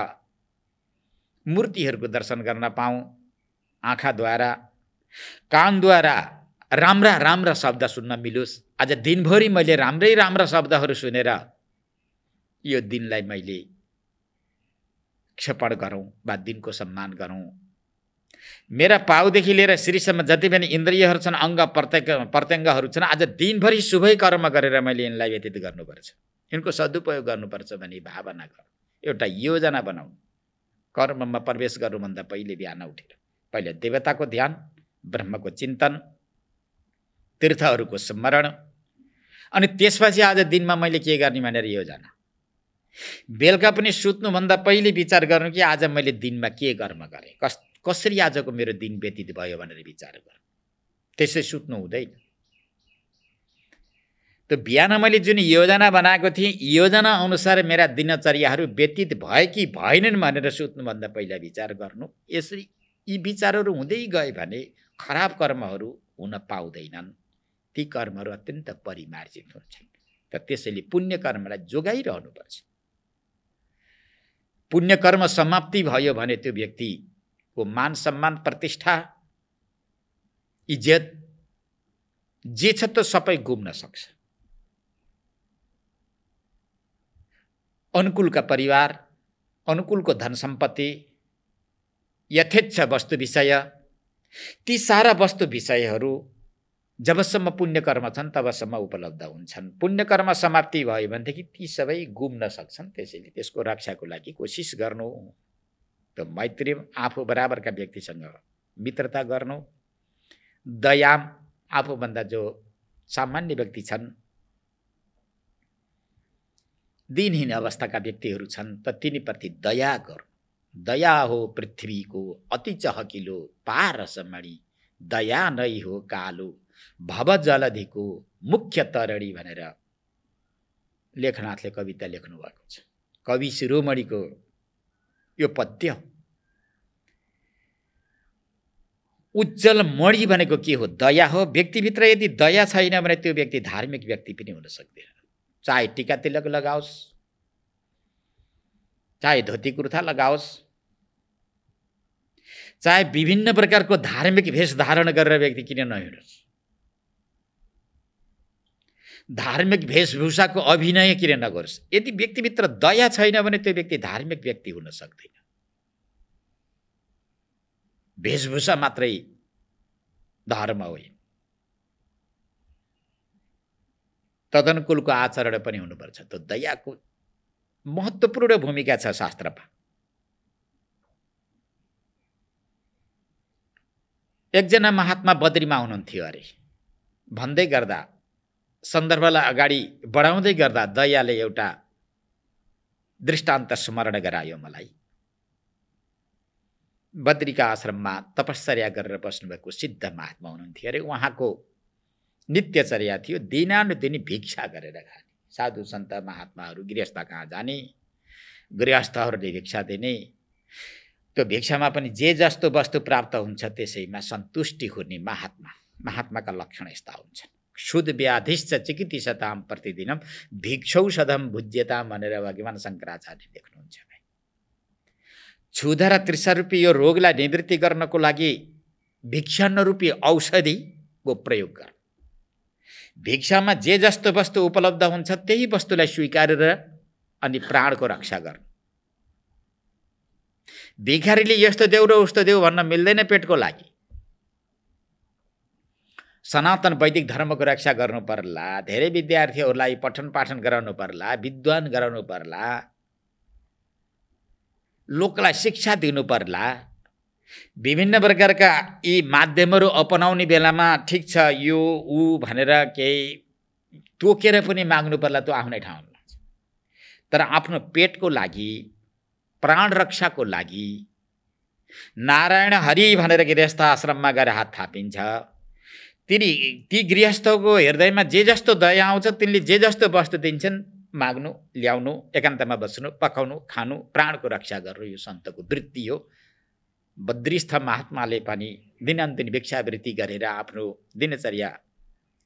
मूर्तिहरूको दर्शन गर्न पाऊँ, आँखाद्वारा कानद्वारा राम्रा राम्रा शब्द सुन्न मिलोस्। आज दिनभरि मैले राम्रै राम्रा शब्दहरू सुनेर यो दिनलाई मैले क्षेपण गरौँ वा दिनको सम्मान गरौँ। मेरा पाउदेखि लिएर श्रीसम्म जति पनि इन्द्रियहरू छन्, अङ्ग प्रत्यङ्गहरू छन्, आज दिनभरि शुभै कर्म गरेर मैले यिनलाई व्यतीत गर्नुपर्छ, यिनको सदुपयोग गर्नुपर्छ भन्ने भावना गरौँ। एउटा योजना बनाउँ। कर्ममा प्रवेश गर्नुभन्दा पहिले बिहान उठेर पहिले देवताको ध्यान, ब्रह्मको चिन्तन, तीर्थहरूको स्मरण, अनि त्यसपछि आज दिनमा मैले के गर्ने भनेर योजना। बेलुका पनि सुत्नुभन्दा पहिले विचार गर्नु कि आज मैले दिनमा के कर्म गरेँ, कसरी आजको मेरो दिन व्यतीत भयो भनेर विचार गर्नु। त्यसै सुत्नु हुँदैन। त्यो बिहान मैले जुन योजना बनाएको थिएँ, योजना अनुसार मेरा दिनचर्याहरू व्यतीत भए कि भएनन् भनेर सुत्नुभन्दा पहिला विचार गर्नु। यसरी यी विचारहरू हुँदै गए भने खराब कर्महरू हुन पाउँदैनन्। ती कर्महरू अत्यन्त परिमार्जित हुन्छन्। त त्यसैले पुण्य कर्मलाई जोगाइरहनुपर्छ। पुण्य कर्म समाप्ति भयो भने त्यो व्यक्तिको मान सम्मान प्रतिष्ठा इज्जत जे छ त सबै गुम्न सक्छ। अनुकूलका परिवार, अनुकूलको धन सम्पत्ति, यथेच्छ वस्तु विषय, ती सारा वस्तु विषयहरू जबसम्म पुण्य कर्म छन् तबसम्म उपलब्ध हुन्छन्। पुण्य कर्म समाप्ति भयो भनेदेखि ती सबै गुम्न सक्छन्। त्यसैले त्यसको रक्षाको लागि कोसिस गर्नु। त मैत्री आफू बराबरका व्यक्तिसँग मित्रता गर्नु, दया आफूभन्दा जो सामान्य व्यक्ति छन्, दिनहीन अवस्थाका व्यक्तिहरू छन् त तिनीप्रति दया गर्नु। दया हो पृथ्वीको अति चहकिलो पारसमणि, दया नै हो कालो भव जलधिको मुख्य तरणी भनेर लेखनाथले कविता लेख्नु भएको छ। कवि शिरोमणिको यो पद्य उज्जवल मणि भनेको के हो? दया हो। व्यक्तिभित्र यदि दया छैन भने त्यो व्यक्ति धार्मिक व्यक्ति पनि हुन सक्दैन। चाहे टीका तिलक लगाओस्, चाहे धोती कुर्ता लगाओस्, चाहे विभिन्न प्रकारको धार्मिक भेष धारण गरेर व्यक्ति किन नहिँडोस्, धार्मिक वेशभूषाको अभिनय किन नगरोस्, यदि व्यक्तिभित्र दया छैन भने त्यो व्यक्ति धार्मिक व्यक्ति हुन सक्दैन। वेशभूषा मात्रै धर्म होइन, तदनुकूलको आचरण पनि हुनुपर्छ। त्यो दयाको महत्त्वपूर्ण भूमिका छ शास्त्रमा। एकजना महात्मा बद्रीमा हुनुहुन्थ्यो अरे। भन्दै गर्दा सन्दर्भलाई अगाडि बढाउँदै गर्दा दयाले एउटा दृष्टान्त स्मरण गरायो मलाई। बद्रीका आश्रममा तपस्या गरेर बस्नुभएको सिद्ध महात्मा हुनुहुन्थ्यो अरे। उहाँको नित्यचर्या थियो दिनानुदिन भिक्षा गरेर खाने। साधु सन्त महात्माहरू गृहस्थ कहाँ जाने, गृहस्थहरूले भिक्षा दिने, त्यो भिक्षामा पनि जे जस्तो वस्तु प्राप्त हुन्छ त्यसैमा सन्तुष्टि हुने महात्माका लक्षण यस्ता हुन्छन्। शुद्ध व्याधिश्च चिकित्सताम प्रतिदिनम भिक्षौषधम भुज्यताम भनेर भगवान शङ्कराचार्य लेख्नुहुन्छ। क्षुधा र तृषा रूपी यो रोगलाई निवृत्ति गर्नको लागि भिक्षान्न रूपी औषधिको प्रयोग गर। भिक्षामा जे जस्तो वस्तु उपलब्ध हुन्छ त्यही वस्तुलाई स्वीकारेर अनि प्राणको रक्षा गर्नु। भिखारीले यस्तो देऊ र उस्तो देऊ भन्न मिल्दैन पेटको लागि। सनातन वैदिक धर्मको रक्षा गर्नु पर्ला, धेरै विद्यार्थीहरूलाई पठन पाठन गराउनु पर्ला, विद्वान गराउनु पर्ला, लोकलाई शिक्षा दिनु पर्ला। विभिन्न प्रकारका यी माध्यमहरू अपनाउने बेलामा ठिक छ यो ऊ भनेर केही तोकेर पनि माग्नु पर्ला, त्यो आफ्नै ठाउँमा लाग्छ। तर आफ्नो पेटको लागि, प्राण रक्षाको लागि नारायण हरि भनेर गृहस्थ आश्रममा गएर हात थापिन्छ। ती गृहस्थको हृदयमा जे जस्तो दया आउँछ तिनले जे जस्तो वस्तु दिन्छन् माग्नु, ल्याउनु, एकान्तमा बस्नु, पकाउनु, खानु, प्राणको रक्षा गर्नु यो सन्तको वृत्ति हो। बद्रीस्थ महात्माले पनि दिनानुदिन भिक्षावृत्ति गरेर आफ्नो दिनचर्या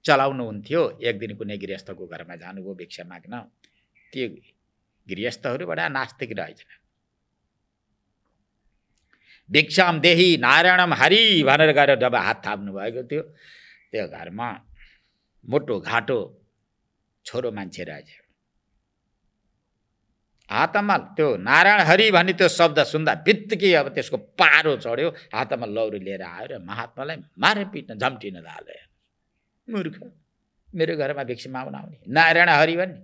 चलाउनुहुन्थ्यो। एक दिन कुनै गृहस्थको घरमा जानुभयो भिक्षा माग्न। त्यो गृहस्थहरू बडा नास्तिक रहेछन्। भिक्षाम देही नारायणम हरि भनेर गएर जब हात थाप्नु भएको थियो त्यो घरमा मोटो घाटो छोरो मान्छे रहेछ। हातमा त्यो नारायण हरि भन्ने त्यो शब्द सुन्दा बित्तिकै अब त्यसको पारो चढ्यो। हातमा लौरो लिएर आयो र महात्मालाई मारे पिट्न झम्टिन थाल्यो। मूर्ख, मेरो घरमा भिक्षा माग्न आउने नारायण हरि भन्ने,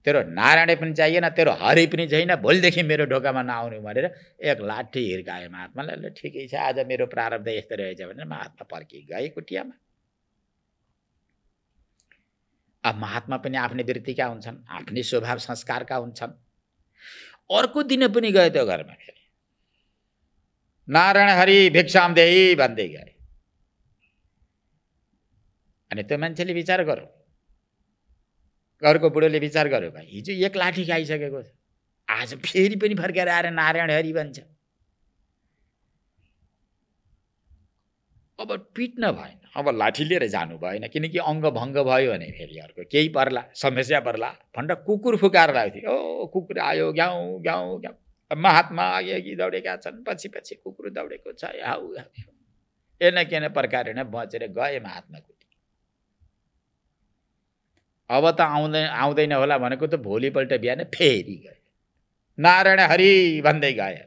तेरो नारायण पनि चाहिएन, तेरो हरि पनि छैन, भोलिदेखि मेरो ढोकामा नआउने भनेर एक लाठी हिर्कायो महात्मालाई। ल ठिकै छ, आज मेरो प्रारब्ध यस्तो रहेछ भनेर महात्मा फर्की गए कुटियामा। अब महात्मा पनि आफ्नै वृत्तिका हुन्छन्, आफ्नै स्वभाव संस्कारका हुन्छन्। अर्को दिन पनि गए त्यो घरमा, फेरि नारायण हरि भिक्षाम देही भन्दै गए। अनि त्यो मान्छेले विचार गर्यो, घरको बुढोले विचार गर्यो, भाइ हिजो एक लाठी खाइसकेको छ, आज फेरि पनि फर्केर आएर नारायण हरि भन्छ। अब पिट्न भएन, अब लाठी लिएर जानु भएन, किनकि अङ्गभङ्ग भयो भने फेरि अर्को केही पर्ला, समस्या पर्ला। फन्ड कुकुर फुकाएर लाग्थ्यो। ओ कुकुर आयो, ग्याउ ग्याउ ग्याउ। महात्मा अघि दौडेका छन्, पछि पछि कुकुर दौडेको छ। एन केन प्रकार बचेर गए महात्मा कुटी। अब त आउँदैन होला भनेको त भोलिपल्ट बिहान फेरि गए, नारायण हरि भन्दै गए।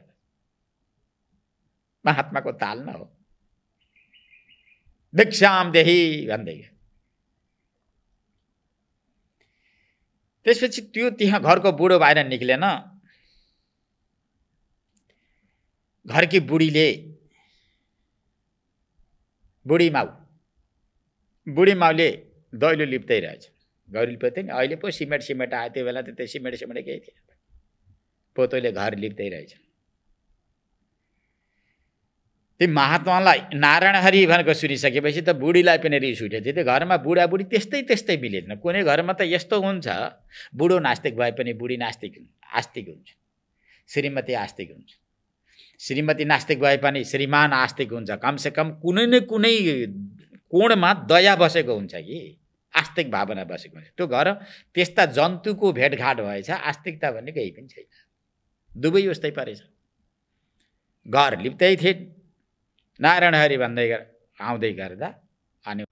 महात्माको ताल न हो, भिक्षाम देही भन्दै गए। त्यसपछि त्यो त्यहाँ घरको बुढो बाहिर निक्लेन। घरकी बुढीले, बुढी माउले दैलो लिप्दै रहेछ। गौरी लिप्दै नि, अहिले पो सिमेन्ट आयो, त्यो बेला त त्यो सिमेन्ट केही थिएन। पोतोले घर लिप्दै रहेछ। ती महात्मालाई नारायण हरि भनेको सुनिसकेपछि त बुढीलाई पनि रिस उठ्यो। त्यो घरमा बुढाबुढी त्यस्तै मिलेन। कुनै घरमा त यस्तो हुन्छ, बुढो नास्तिक भए पनि बुढी आस्तिक हुन्छ, श्रीमती आस्तिक हुन्छ, श्रीमती नास्तिक भए पनि श्रीमान आस्तिक हुन्छ। कमसेकम कुनै न कुनै कोणमा दया बसेको हुन्छ कि आस्तिक भावना बसेको हुन्छ। त्यो घर त्यस्ता जन्तुको भेटघाट भएछ, आस्तिकता भन्ने केही पनि छैन। दुवै उस्तै परेछ। घर लिप्दै थिए, नारायण हरि भन्दै आउँदै गर्दा अनि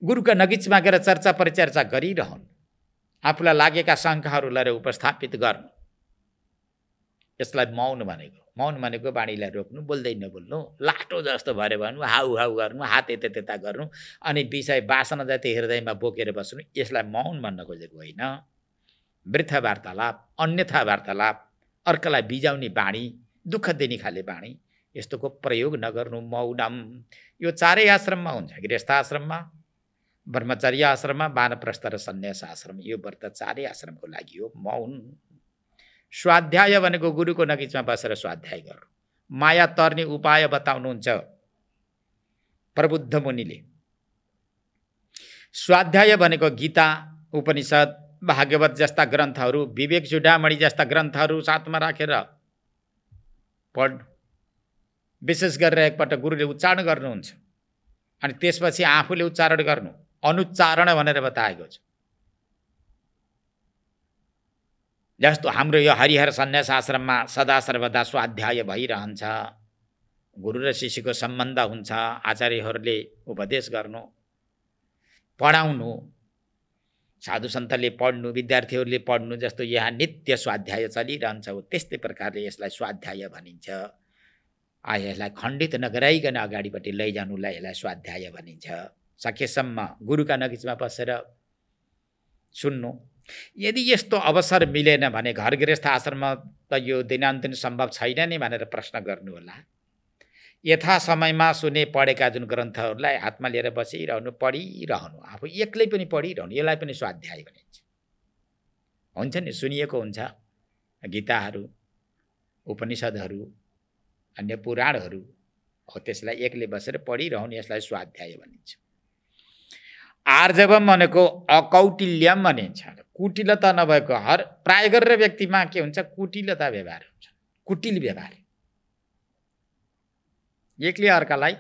गुरुका नजिकमा गएर चर्चा परिचर्चा गरिरहनु, आफूलाई लागेका शङ्काहरूलाई उपस्थापित गर्नु, यसलाई मौन भनेको। मौन भनेको बाणीलाई रोक्नु, बोल्दै नबोल्नु, लाटो जस्तो भएर भन्नु, हाउ हाउ गर्नु, हात यता गर्नु, अनि विषय वासना जति हृदयमा बोकेर बस्नु, यसलाई मौन भन्न खोजेको होइन। वृथा वार्तालाप, अन्यथा वार्तालाप, अर्कालाई बिजाउने बाणी, दुःख दिने खाले बाणी, यस्तोको प्रयोग नगर्नु। मौनम यो चारै आश्रममा हुन्छ। गृहस्थ आश्रममा, ब्रह्मचर्य आश्रममा, वानप्रस्थ र सन्यास आश्रम, यो व्रत चारै आश्रमको लागि हो। मौन। स्वाध्याय भनेको गुरुको नजिकमा बसेर स्वाध्याय गर्नु। माया तर्ने उपाय बताउनुहुन्छ प्रबुद्ध मुनिले। स्वाध्याय भनेको गीता, उपनिषद, भागवत जस्ता ग्रन्थहरू, विवेक चूडामणि जस्ता ग्रन्थहरू साथमा राखेर पढ्नु। विशेष गरेर एकपल्ट गुरुले उच्चारण गर्नुहुन्छ अनि त्यसपछि आफूले उच्चारण गर्नु। अनुच्चारण भनेर बताएको छ। जस्तो हाम्रो यो हरिहर सन्यास आश्रममा सदा सर्वदा स्वाध्याय भइरहन्छ। गुरु र शिष्यको सम्बन्ध हुन्छ। आचार्यहरूले उपदेश गर्नु, पढाउनु, साधु सन्तले पढ्नु, विद्यार्थीहरूले पढ्नु, जस्तो यहाँ नित्य स्वाध्याय चलिरहन्छ हो त्यस्तै प्रकारले यसलाई स्वाध्याय भनिन्छ। यसलाई खण्डित नगराइकन अगाडिपट्टि लैजानुलाई यसलाई स्वाध्याय भनिन्छ। सकेसम्म गुरुका नजिकमा बसेर सुन्नु। यदि यस्तो अवसर मिलेन भने घर गृहस्थ आश्रममा त यो दिनान्तदिन सम्भव छैन नि भनेर प्रश्न गर्नुहोला। यथा समयमा सुने पढेका जुन ग्रन्थहरूलाई हातमा लिएर बसिरहनु, पढिरहनु, आफू एक्लै पनि पढिरहनु, यसलाई पनि स्वाध्याय भनिन्छ। हुन्छ नि, सुनिएको हुन्छ गीताहरू, उपनिषदहरू, अन्य पुराणहरू, हो त्यसलाई एक्लै बसेर पढिरहनु, यसलाई स्वाध्याय भनिन्छ। आर्जवम भनेको अकौटिल्यम भनिन्छ। कुटिलता नभएको प्राय गरेर व्यक्तिमा के हुन्छ, कुटिलता व्यवहार हुन्छ, कुटिल व्यवहार। एकले अर्कालाई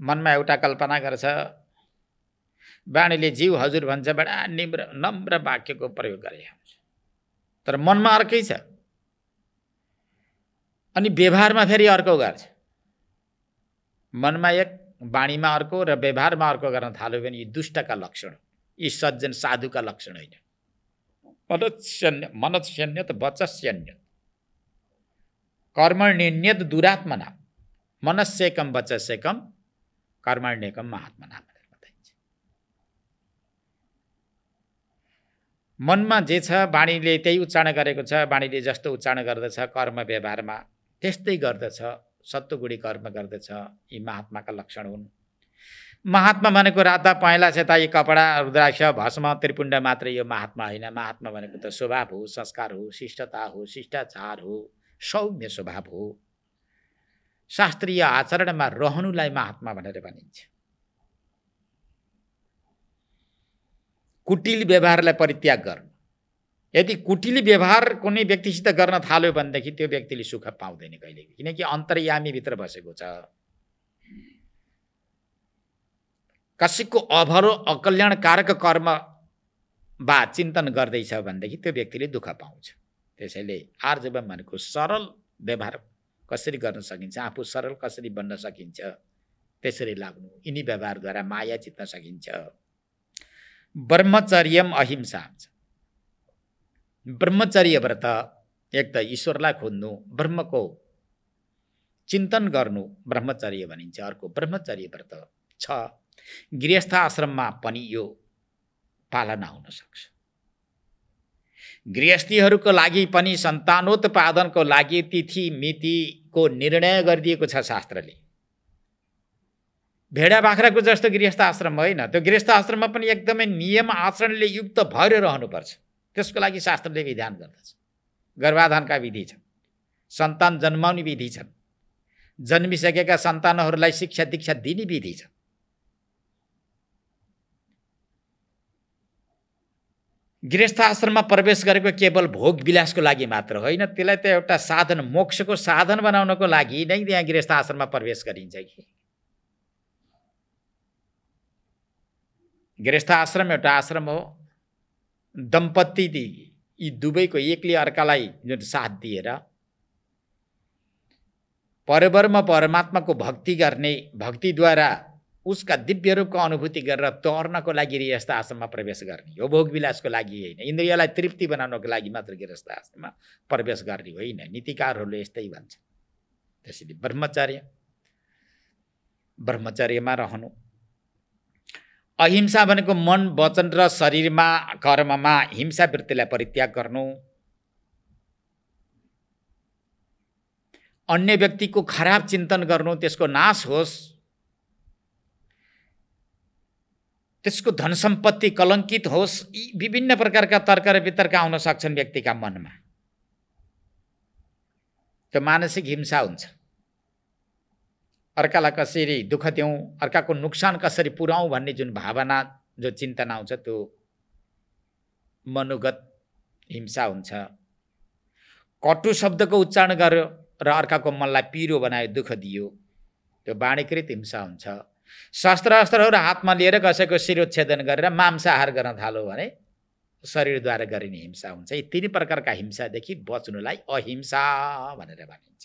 मनमा एउटा कल्पना गर्छ, बाणीले जीव हजुर भन्छ, बडा नम्र वाक्यको प्रयोग गरे हुन्छ, तर मनमा अर्कै छ। अनि व्यवहारमा फेरि अर्को गर्छ। मनमा एक, बाणीमा अर्को र व्यवहारमा अर्को गर्न थाल्यो भने यी दुष्टका लक्षण, यी सज्जन साधुका लक्षण होइन। मनस्यन्यत वचस्यन्यत कर्मण्यन्यत दुरात्मना मनस्येकम वचस्येकम कर्मण्येकम महात्मना भनेर बताइन्छ। मनमा जे छ बाणीले त्यही उच्चारण गरेको छ, बाणीले जस्तो उच्चारण गर्दछ कर्म व्यवहारमा त्यस्तै गर्दछ, सत्वगुणी कर्म गर्दछ। यी महात्माका लक्षण हुन्। महात्मा भनेको राता पहेँला सेताई कपडा, रुद्राक्ष, भस्म, त्रिपुण्ड मात्रै यो महात्मा होइन। महात्मा भनेको त स्वभाव हो, संस्कार हो, शिष्टता हो, शिष्टाचार हो, सौम्य स्वभाव हो। शास्त्रीय आचरणमा रहनुलाई महात्मा भनेर भनिन्छ। कुटिल व्यवहारलाई परित्याग गर्नु। यदि कुटिल व्यवहार कुनै व्यक्तिसित गर्न थाल्यो भनेदेखि त्यो व्यक्तिले सुख पाउँदैन कहिले, किनकि अन्तर्यामी भित्र बसेको छ। कसैको अभरो अकल्याणकारक कर्म वा चिन्तन गर्दैछ भनेदेखि त्यो व्यक्तिले दुःख पाउँछ। त्यसैले आर्जवम भनेको सरल व्यवहार कसरी गर्न सकिन्छ, आफू सरल कसरी बन्न सकिन्छ, त्यसरी लाग्नु। यिनी व्यवहारद्वारा माया जित्न सकिन्छ। ब्रह्मचर्यम अहिंसा हुन्छ। ब्रह्मचर्य व्रत एक त ईश्वरलाई खोज्नु, ब्रह्मको चिन्तन गर्नु ब्रह्मचर्य भनिन्छ। अर्को ब्रह्मचर्य व्रत छ। गृहस्थ आश्रममा पनि यो पालना हुन सक्छ। गृहस्थीहरूको लागि पनि सन्तानोत्पादनको लागि तिथि मितिको निर्णय गरिदिएको छ शास्त्रले। भेडा बाख्राको जस्तो गृहस्थ आश्रम होइन। त्यो गृहस्थ आश्रममा पनि एकदमै नियम आचरणले युक्त भएर रहनुपर्छ। त्यसको लागि शास्त्रले विधान गर्दछ। गर्भाधानका विधि छन्, सन्तान जन्माउने विधि छन्, जन्मिसकेका सन्तानहरूलाई शिक्षा दीक्षा दिने विधि छ। गृहस्थ आश्रममा प्रवेश गरेको केवल भोग विलासको लागि मात्र होइन, त्यसलाई त एउटा साधन, मोक्षको साधन बनाउनको लागि नै त्यहाँ गृहस्थ आश्रममा प्रवेश गरिन्छ कि। गृहस्थ आश्रम एउटा आश्रम हो, दम्पति यी दुवैको एकले अर्कालाई जुन साथ दिएर परब्रह्म परमात्माको भक्ति गर्ने, भक्तिद्वारा उसका दिव्य रूपको अनुभूति गरेर तर्नको लागि गृहस्थ आश्रममा प्रवेश गर्ने हो, भोग विलासको लागि होइन। इन्द्रियलाई तृप्ति बनाउनको लागि मात्र गृहस्थ आश्रममा प्रवेश गर्ने होइन। नीतिकारहरूले यस्तै भन्छ। त्यसैले ब्रह्मचर्यमा रहनु। अहिंसा भनेको मन, वचन र शरीरमा, कर्ममा हिंसा वृत्तिलाई परित्याग गर्नु। अन्य व्यक्तिको खराब चिन्तन गर्नु, त्यसको नाश होस्, त्यसको धन सम्पत्ति कलङ्कित होस्, यी विभिन्न प्रकारका तर्क र वितर्क आउन सक्छन् व्यक्तिका मनमा। त्यो मानसिक हिंसा हुन्छ। अर्कालाई कसरी दुःख दिउँ, अर्काको नोक्सान कसरी पुर्याउँ भन्ने जुन भावना, जो चिन्तन आउँछ, त्यो मनोगत हिंसा हुन्छ। कटु शब्दको उच्चारण गर्यो र अर्काको मनलाई पिरो बनायो, दुःख दियो, त्यो वाणीकृत हिंसा हुन्छ। शस्त्रहरू हातमा लिएर कसैको शिरोच्छेदन गरेर मांसाहार गर्न थाल्यो भने शरीरद्वारा गरिने हिंसा हुन्छ। यी तीन प्रकारका हिंसादेखि बच्नुलाई अहिंसा भनेर भनिन्छ।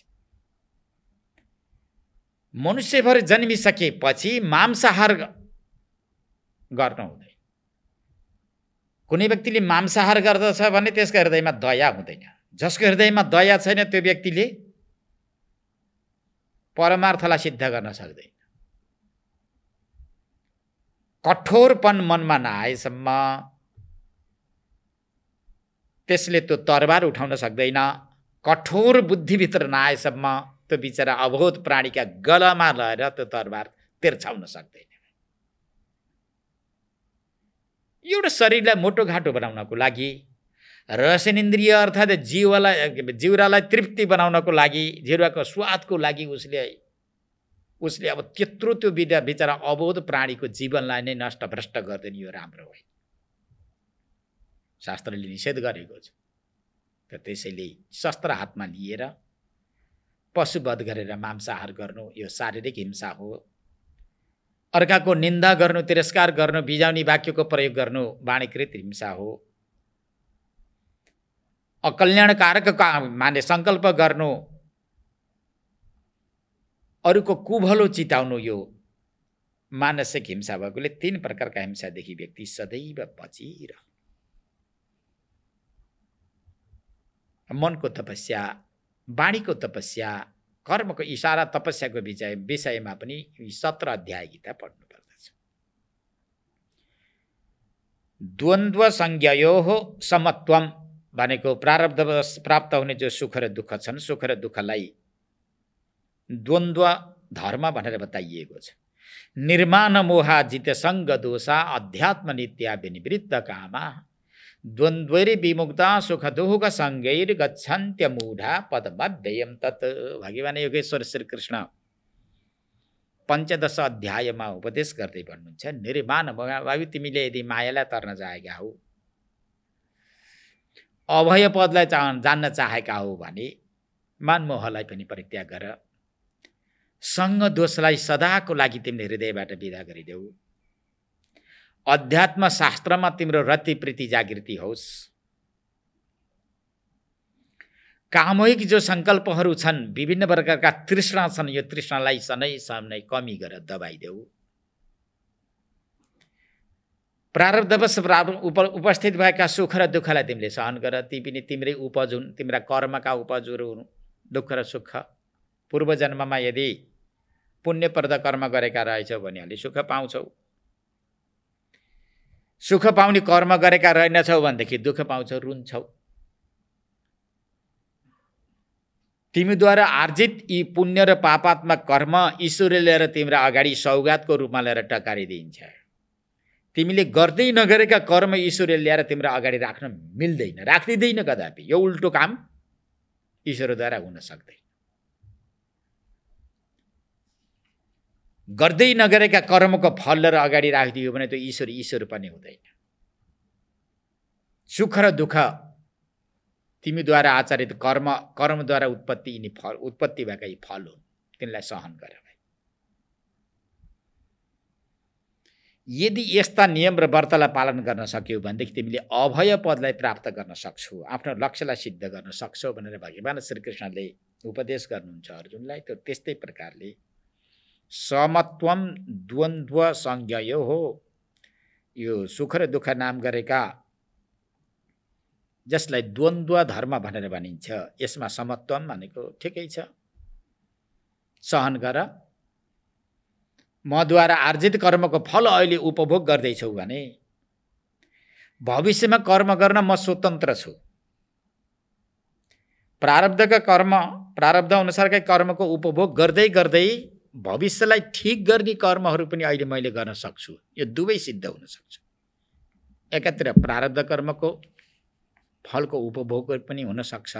मनुष्यभर जन्मिसकेपछि मांसाहार गर्नु हुँदैन। कुनै व्यक्तिले मांसाहार गर्दछ भने त्यसको हृदयमा दया हुँदैन। जसको हृदयमा दया छैन त्यो व्यक्तिले परमार्थलाई सिद्ध गर्न सक्दैन। कठोरपन मनमा नआएसम्म त्यसले त्यो तरबार उठाउन सक्दैन। कठोर बुद्धिभित्र नआएसम्म त्यो बिचरा अबोध प्राणीका गलामा रहेर त्यो तरबार तिर्छाउन सक्दैन। एउटा शरीरलाई मोटोघाटो बनाउनको लागि, रसनेन्द्रिय अर्थात् जिउरालाई तृप्ति बनाउनको लागि, जिउराको स्वादको लागि उसले अब त्यत्रो त्यो बिचरा अबोध प्राणीको जीवनलाई नै नष्ट भ्रष्ट गर्दैन। यो राम्रो होइन, शास्त्रले निषेध गरेको छ। त्यसैले शस्त्र हातमा लिएर पशुवध गरेर मांसाहार गर्नु यो शारीरिक हिंसा हो। अर्काको निन्दा गर्नु, तिरस्कार गर्नु, बिजाउने वाक्यको प्रयोग गर्नु वाणीकृत हिंसा हो। अकल्याणकारक माने सङ्कल्प गर्नु, अरूको कुभलो चिताउनु यो मानसिक हिंसा भएकोले तीन प्रकारका हिंसादेखि व्यक्ति सदैव बचिरह। मनको तपस्या, वाणीको तपस्या, कर्मको इशारा तपस्याको विषयमा पनि 17 अध्याय गीता पढ्नु पर्दछ। द्वन्द्व संज्ञयोः समत्वम भनेको प्रारब्धवश प्राप्त हुने जो सुख र दुःख छन्, सुख र दुःखलाई द्वन्द्व धर्म भनेर बताइएको छ। निर्माण मोहाजित सङ्ग दोषा अध्यात्म नित्या विनिवृत्त कामा द्वन्द्वैर विमुक्ता सुख दुःख सङ्गैर गच्छन्त्य मूढा पदमव्ययम तत्। भगवान योगेश्वर श्रीकृष्ण 15 अध्यायमा उपदेश गर्दै भन्नुहुन्छ, निर्माण मोह, तिमीले यदि मायालाई तर्न चाहेका हौ, अभय पदलाई जान्न चाहेका हौ भने मानमोहलाई पनि परित्याग गर। सङ्ग दोषलाई सदाको लागि तिमीले हृदयबाट विदा गरिदेऊ। अध्यात्म शास्त्रमा तिम्रो रति प्रीति जागृति होस्। कामोहिक जो सङ्कल्पहरू छन्, विभिन्न प्रकारका तृष्णा छन्, यो तृष्णालाई सनै कमी गरेर दबाइदेऊ। प्रारब्धवश उपस्थित भएका सुख र दुःखलाई तिमीले सहन गर। ती पनि तिम्रै उपज हुन्, तिम्रा कर्मका उपजहरू हुन्। दुःख र सुख पूर्व जन्ममा यदि पुण्यप्रद कर्म गरेका रहेछौ भने अलि सुख पाउँछौ। सुख पाउने कर्म गरेका रहेनछौ भनेदेखि दुःख पाउँछौ, रुन्छौ। तिमीद्वारा आर्जित यी पुण्य र पापात्मक कर्म ईश्वरले लिएर तिम्रो अगाडि सौगातको रूपमा लिएर टकारिदिन्छ। तिमीले गर्दै नगरेका कर्म ईश्वरले ल्याएर तिम्रो अगाडि राख्न मिल्दैन, राख्दिँदैन कदापि। यो उल्टो काम ईश्वरद्वारा हुन सक्दैन। गर्दै नगरेका कर्मको फल लिएर अगाडि राखिदियो भने त्यो ईश्वर पनि हुँदैन। सुख र दुःख तिमीद्वारा आचरित कर्मद्वारा उत्पत्ति भएका यी फल हो, तिनलाई सहन गर। यदि यस्ता नियम र व्रतलाई पालन गर्न सक्यौ भनेदेखि तिमीले अभय पदलाई प्राप्त गर्न सक्छौ, आफ्नो लक्ष्यलाई सिद्ध गर्न सक्छौ भनेर भगवान श्रीकृष्णले उपदेश गर्नुहुन्छ अर्जुनलाई। त्यो त्यस्तै प्रकारले समत्वम द्वन्द्व संज्ञयो हो, यो सुख र दुःख नाम गरेका जसलाई द्वन्द्व धर्म भनेर भनिन्छ, यसमा समत्वम भनेको ठिकै छ, सहन गर। मद्वारा आर्जित कर्मको फल अहिले उपभोग गर्दैछौ भने भविष्यमा कर्म गर्न म स्वतन्त्र छु। प्रारब्ध अनुसारकै कर्मको उपभोग गर्दै गर्दै भविष्यलाई ठिक गर्ने कर्महरू पनि अहिले मैले गर्न सक्छु। यो दुवै सिद्ध हुन सक्छ। एकातिर प्रारब्ध कर्मको फलको उपभोग पनि हुन सक्छ,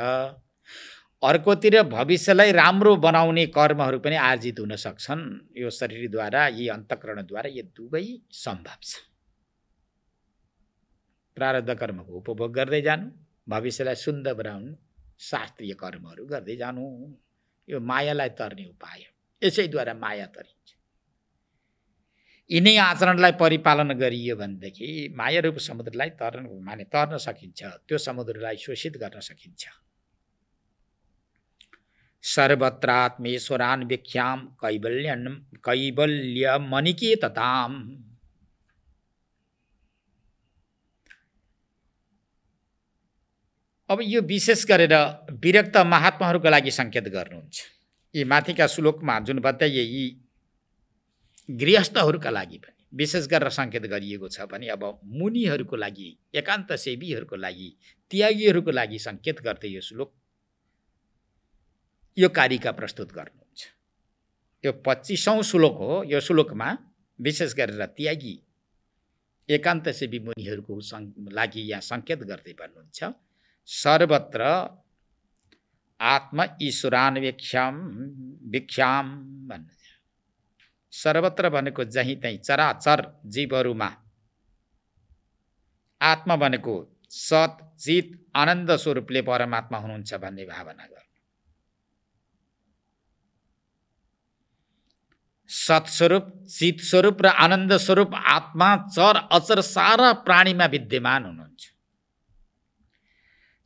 अर्कोतिर भविष्यलाई राम्रो बनाउने कर्महरू पनि आर्जित हुन सक्छन्। यो शरीरद्वारा, यी अन्तःकरणद्वारा यो दुवै सम्भव छ। प्रारब्ध कर्मको उपभोग गर्दै जानु, भविष्यलाई सुन्दर बनाउनु, शास्त्रीय कर्महरू गर्दै जानु, यो मायालाई तर्ने उपाय हो। यसैद्वारा माया तरिन्छ। यिनै आचरणलाई परिपालन गरियो भनेदेखि माया रूप समुद्रलाई तर्न सकिन्छ, त्यो समुद्रलाई शोषित गर्न सकिन्छ। सर्वत्रात्मेश्वरान्वीक्ष्याम कैवल्यमनिकेतताम्। अब यो विशेष गरेर विरक्त महात्माहरूका लागि सङ्केत गर्नुहुन्छ। यी माथिका श्लोकमा जुन बताइए यी गृहस्थहरूका लागि पनि विशेष गरेर सङ्केत गरिएको छ भने अब मुनिहरूको लागि, एकान्त सेवीहरूको लागि, त्यागीहरूको लागि सङ्केत गर्दै यो श्लोक, यो कारिका प्रस्तुत गर्नुहुन्छ। यो 25औं श्लोक हो। यो श्लोकमा विशेष गरेर त्यागी, एकान्त सेवी मुनिहरूको लागि यहाँ सङ्केत गर्दै भन्नुहुन्छ, सर्वत्र आत्म ईश्वरान्वीक्ष्याम भन्नुहुन्छ। सर्वत्र भनेको जहीँ तहीँ चराचर जीवहरूमा, आत्मा भनेको सत चित आनन्द स्वरूपले परमात्मा हुनुहुन्छ भन्ने भावना गर्नु। सत्स्वरूप, चित स्वरूप र आनन्द स्वरूप आत्मा चर अचर सारा प्राणीमा विद्यमान हुनुहुन्छ।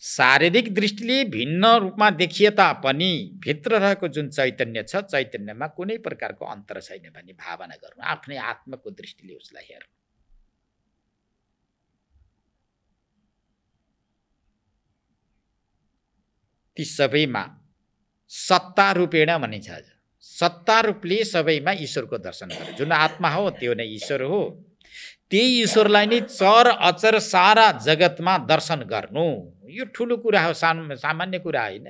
शारीरिक दृष्टिले भिन्न रूपमा देखिए तापनि भित्र रहेको जुन चैतन्य छ, चैतन्यमा कुनै प्रकारको अन्तर छैन भन्ने भावना गर्नु, आफ्नै आत्माको दृष्टिले उसलाई हेर्नु। ती सबैमा सत्ता रूपेण भनिन्छ। सत्ता रूपले सबैमा ईश्वरको दर्शन गर्नु। जुन आत्मा हो त्यो नै ईश्वर हो। त्यही ईश्वरलाई नै चर अचर सारा जगतमा दर्शन गर्नु, यो ठुलो कुरा हो, सामान्य कुरा होइन।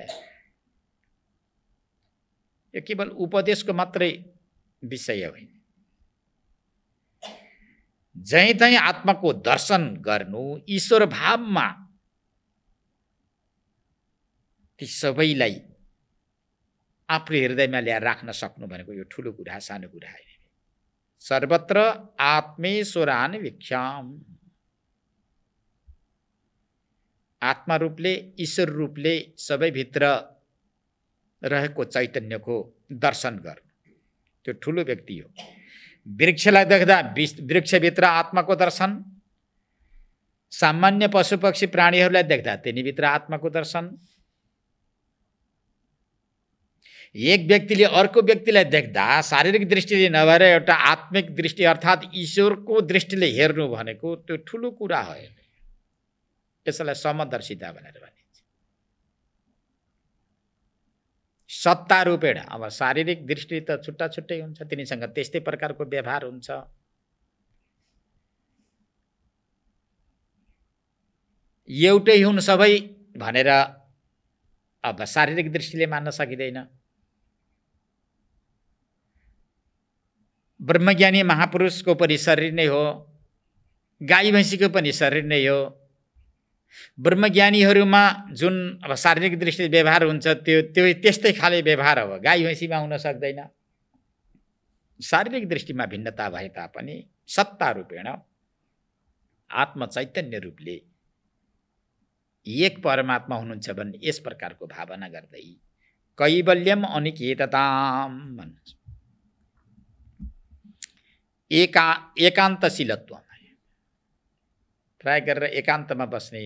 यो केवल उपदेशको मात्रै विषय होइन। जहीँ तहीँ आत्माको दर्शन गर्नु, ईश्वर भावमा ती सबैलाई आफ्नो हृदयमा ल्याएर राख्न सक्नु भनेको यो ठुलो कुरा, सानो कुरा होइन। सर्वत्र आत्मेश्वरान्वीक्ष्याम, आत्मा रूपले, ईश्वर रूपले सबैभित्र रहेको चैतन्यको दर्शन गर्नु, त्यो ठुलो व्यक्ति हो। वृक्षलाई देख्दा वृक्षभित्र आत्माको दर्शन, सामान्य पशु पक्षी प्राणीहरूलाई देख्दा तिनीभित्र आत्माको दर्शन, एक व्यक्तिले अर्को व्यक्तिलाई देख्दा शारीरिक दृष्टिले नभएर एउटा आत्मिक दृष्टि अर्थात् ईश्वरको दृष्टिले हेर्नु भनेको त्यो ठुलो कुरा हो। यसलाई समदर्शिता भनेर भनिन्छ। सत्ता रूपेण, अब शारीरिक दृष्टि त छुट्टा छुट्टै हुन्छ, तिनीसँग त्यस्तै प्रकारको व्यवहार हुन्छ। एउटै हुन् सबै भनेर अब शारीरिक दृष्टिले मान्न सकिँदैन। ब्रह्मज्ञानी महापुरुषको पनि शरीर नै हो, गाई भैँसीको पनि शरीर नै हो। ब्रह्मज्ञानीहरूमा जुन अब शारीरिक दृष्टिले व्यवहार हुन्छ त्यो त्यस्तै खाले व्यवहार हो, गाई भैँसीमा हुन सक्दैन। शारीरिक दृष्टिमा भिन्नता भए तापनि सत्ता रूपेण आत्मचैतन्य रूपले एक परमात्मा हुनुहुन्छ भन्ने यस प्रकारको भावना गर्दै कैवल्यम अनिकेतताम भन्छ। एकान्तशीलत्व, प्राय गरेर एकान्तमा बस्ने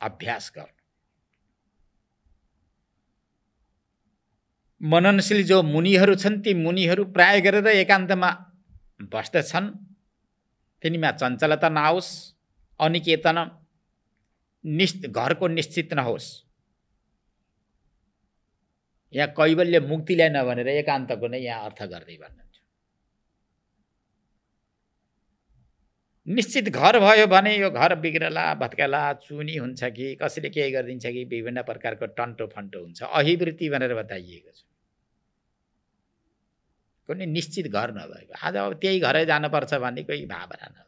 अभ्यास गर्नु। मननशील जो मुनिहरू छन् ती मुनिहरू प्राय गरेर एकान्तमा बस्दछन्। तिनीमा चञ्चलता नआओस्, अनिकेतन घरको निश्चित नहोस्। यहाँ कैवल्य मुक्तिलाई नभनेर एकान्तको नै यहाँ अर्थ गर्दै भन्नुहुन्छ। निश्चित घर भयो भने यो घर बिग्रला, भत्कला, चुनी हुन्छ कि कसैले केही गरिदिन्छ कि विभिन्न प्रकारको टन्टो फन्टो हुन्छ, अहिवृत्ति भनेर बताइएको छ। कुनै निश्चित घर नभएको, आज अब त्यही घरै जानुपर्छ भन्ने कोही भावना नभएको,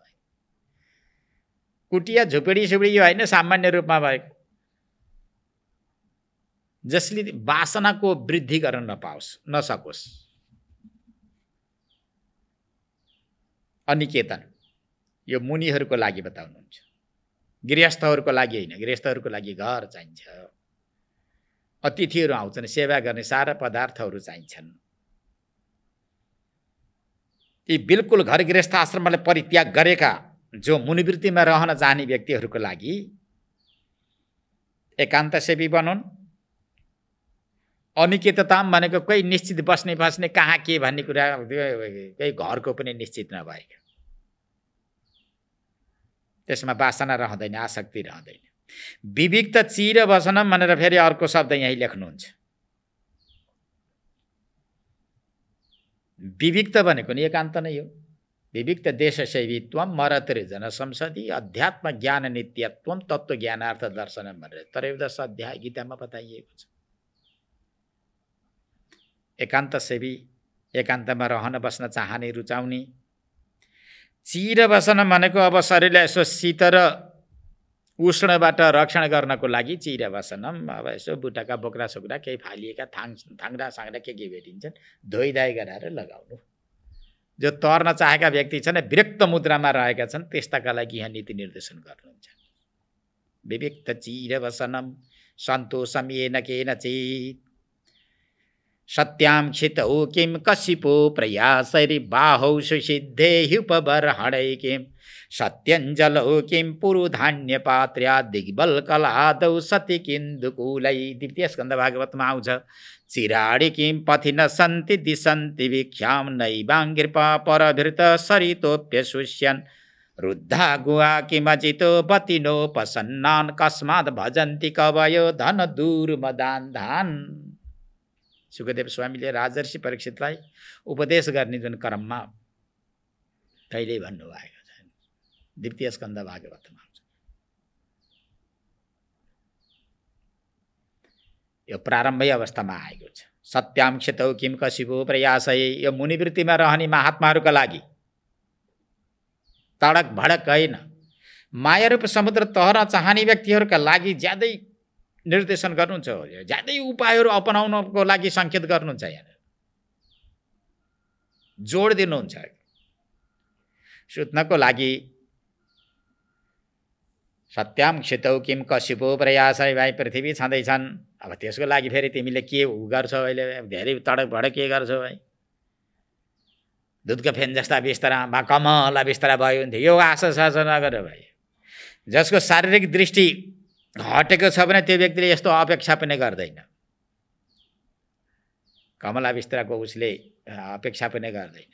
कुटिया झुपडी सुपडी यो होइन, सामान्य रूपमा भएको, जसले वासनाको वृद्धि गर्न नसकोस्। अनिकेतन यो मुनिहरूको लागि बताउनुहुन्छ, गृहस्थहरूको लागि होइन। गृहस्थहरूको लागि घर चाहिन्छ, अतिथिहरू आउँछन्, सेवा गर्ने सारा पदार्थहरू चाहिन्छन्। यी बिल्कुल घर गृहस्थ आश्रमलाई परित्याग गरेका जो मुनिवृत्तिमा रहन चाहने व्यक्तिहरूको लागि एकान्त सेवी बनुन्। अनिकेतताम भनेको कोही निश्चित बस्ने कहाँ के भन्ने कुरा, कोही घरको पनि निश्चित नभएको, त्यसमा वासना रहँदैन, आसक्ति रहँदैन। विविक्त चिर वसनम भनेर फेरि अर्को शब्द यही लेख्नुहुन्छ। विविक्त भनेको नि एकान्त नै हो। विविक्त देश सेवित्वम मरतिर जन संसदि अध्यात्म ज्ञान नित्यत्वम तत्व ज्ञानार्थ दर्शनम भनेर 13 अध्याय गीतामा बताइएको छ। एकान्त सेवी, एकान्तमा रहन बस्न चाहने, रुचाउने। चिर वसन भनेको अब शरीरलाई यसो शीत र उष्णबाट रक्षण गर्नको लागि चिर वसनम। अब यसो बुट्टाका बोक्रा सोक्रा केही फालिएका थाङ्रा साङ्रा के भेटिन्छन्, धोइधाइ गराएर लगाउनु। जो तर्न चाहेका व्यक्ति छन्, विरक्त मुद्रामा रहेका छन्, त्यस्ताका लागि यहाँ नीति निर्देशन गर्नुहुन्छ। विविक्त चिर वसनम सन्तोषम येन केनचित् सत्यां क्षितौ किं कशिपो प्रयासैरि बाहौ सुसिद्धे ह्युपबर्हणै किं सत्यञ्जलौ किं पुरुधान्यपात्र्या दिग्बलकलादौ सति किन्दुकूलै। 2 स्कन्द भागवतमा आउँछ। चिराणि किं पथि न सन्ति दिशन्ति भिक्षां नैवाङ्गिर्पा परभृत सरितोऽप्यशुष्यन् रुद्धा गुहा किमजितो बतिनोपसन्नान् कस्माद् भजन्ति कवयो धन दूर्मदान् धान्। सुखदेव स्वामीले राजर्षि परीक्षितलाई उपदेश गर्ने जुन क्रममा कहिले भन्नुभएको छ, 2 स्कन्द भागवतमा आउँछ। यो प्रारम्भिक अवस्थामा आएको छ। सत्यां क्षितौ किं कशिपो प्रयासै, यो मुनिवृत्तिमा रहने महात्माहरूका लागि तडक भडक होइन, मायारूप समुद्र तहन चाहने व्यक्तिहरूका लागि ज्यादै निर्देशन गर्नुहुन्छ, ज्यादै उपायहरू अपनाउनको लागि सङ्केत गर्नुहुन्छ, यहाँ जोड दिनुहुन्छ। सुत्नको लागि सत्याम क्षितौ किं कशिपो प्रयासै, भाइ पृथ्वी छँदैछन्, अब त्यसको लागि फेरि तिमीले के गर्छौ, अहिले धेरै तडक भडक के गर्छौ भाइ। दुधको फेन जस्ता बिस्तारा भा कमला बिस्तारा भयो हुन्थ्यो, यो आशा साशा नगर भाइ। जसको शारीरिक दृष्टि हटेको छ भने त्यो व्यक्तिले यस्तो अपेक्षा पनि गर्दैन। कमला बिस्ताराको उसले अपेक्षा पनि गर्दैन।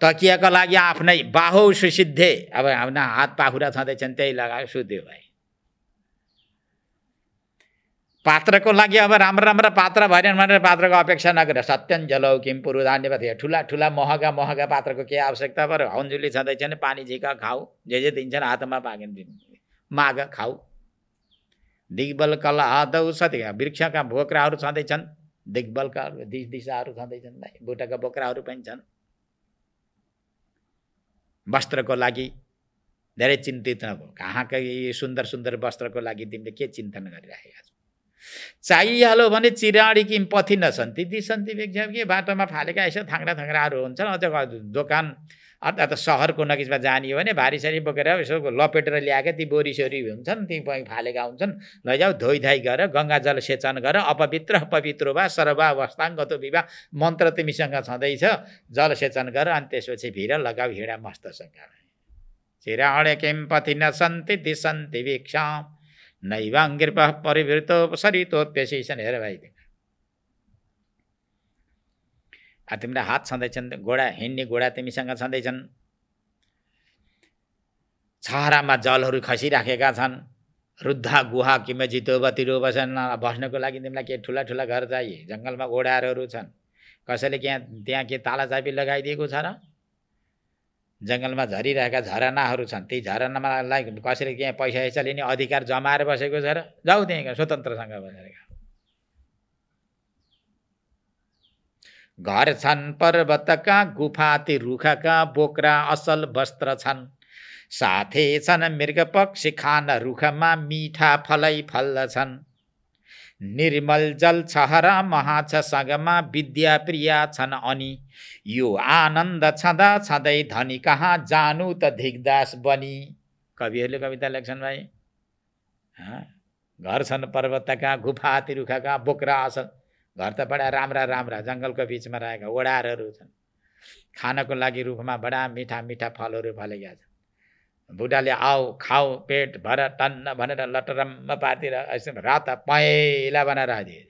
तकियाको लागि आफ्नै बाहु सुसिद्धे, अब आफ्ना हात पाखुरा छँदैछन् त्यही लगायो सुत्यो भाइ। पात्रको लागि अब राम्रो राम्रो पात्र भएन भनेर पात्रको अपेक्षा नगरेर सत्यञ्जलौ किं पुरुधान्य भयो। ठुला ठुला महँगा पात्रको के आवश्यकता पऱ्यो। हौन्जुली छँदैछन्, पानी झिका खाऊ, जे दिन्छन् हातमा पाकेन माग खाऊ। दिग्बल कला आदौ सत्य, वृक्षका बोक्राहरू छँदैछन्, दिग्बलका दिशाहरू छँदैछन् भाइ, बुटाका बोक्राहरू पनि छन्। वस्त्रको लागि धेरै चिन्तित नभयो। कहाँकै सुन्दर सुन्दर वस्त्रको लागि तिमीले के चिन्तन गरिरहेका छौ। चाहिहाल्यो भने चिराडी किम पथि नसन्ति दिसन्ति भिक्षा के बाटोमा फालेका यसो थाङ्रा थाङ्राहरू हुन्छन्। अझ दोकान अर्थात् सहरको नजिकमा जाने हो भने भारी बोकेर यसो लपेटेर ल्याएका ती बोरीसोरी हुन्छन्, ती फालेका हुन्छन्। लैजाऊ धोइधाइ गर, गङ्गाजल सेचन गर, अपवित्र पवित्र वा सर्वा वस्ताङ्गतो विवाह मन्त्र तिमीसँग छँदैछ, जल सेचन गर, अनि त्यसपछि भिर लगाऊ हिँडा मस्तसँग। चिराडे किम पथि नसन्ति दिसन्ति भिक्षाम नैवाङ्गिर्प परिवृतो सरितोप्यशेषण। हेर भाइ, तिमीलाई हात छँदैछन्, घोडा हिँड्ने घोडा तिमीसँग छँदैछन्, छहरामा जलहरू खसिराखेका छन्, रुद्धा गुहा किम जितोबती रोबसन। बस्नको लागि तिमीलाई के ठुला ठुला घर चाहिए, जङ्गलमा ओडारहरू छन्, कसैले त्यहाँ के ताला चाबी लगाइदिएको छ र? जङ्गलमा झरिरहेका झरनाहरू छन्, ती झरनालाई कसैले त्यहाँ पैसा पैसा लिने अधिकार जमाएर बसेको छ र? जाऊ त्यहाँ स्वतन्त्रसँग बसेर। घर छन् पर्वतका गुफाती रुखका, बोक्रा असल वस्त्र छन्, साथै छन् मृग पक्षी खान रुखमा, मिठा फलै फल्दछन्। निर्मल जल छहरा महाछ सगमा, विद्या प्रिया छन् अनि, यो आनन्द छँदा छँदै धनी कहाँ जानु त धिकदास बनी। कविहरूले कविता लेख्छन् भाइ। घर छन् पर्वतका गुफाती रुखका, बोक्रा असल, घर त बडा राम्रा राम्रा जङ्गलको बिचमा रहेका ओडारहरू छन्, खानको लागि रुखमा बडा मिठा मिठा फलहरू फलेका छन्। बुढाले आऊ खाऊ पेट भर टन्न भनेर लटरम्म पार्तिर रात पहेँला बनाएर दिए।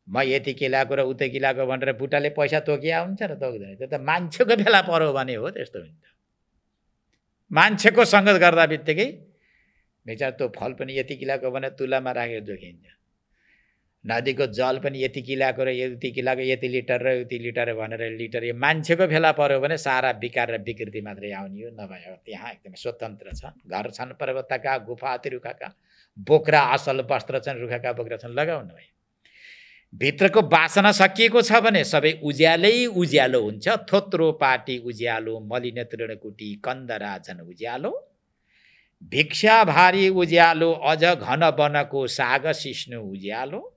म यति किलाको र उतै किलाको भनेर बुढाले पैसा तोकिया हुन्छ र तोक्दैन। त्यो त मान्छेको बेला पर्यो भने हो त्यस्तो हुन्छ। मान्छेको सङ्गत गर्दा बित्तिकै बेचार त्यो फल पनि यति किलाको भनेर तुलामा राखेर जोखिन्छ। नदीको जल पनि यति किलाको र यति किलाको यति लिटर र यति लिटर भनेर लिटर। यो मान्छेको फेला पर्यो भने सारा विकार र विकृति मात्रै आउने हो। नभए त्यहाँ एकदम स्वतन्त्र छन्। घर छन् पर्वतका गुफाती रुखका, बोक्रा असल वस्त्र छन्, रुखका बोक्रा छन्। लगाउनु भाइ। भित्रको बासना सकिएको छ भने सबै उज्यालै उज्यालो हुन्छ। थोत्रो पाटी उज्यालो, मलिन तृणकुटी कन्दरा झन् उज्यालो, भिक्षा भारी उज्यालो, अझ घन वनको साग सिस्नु उज्यालो,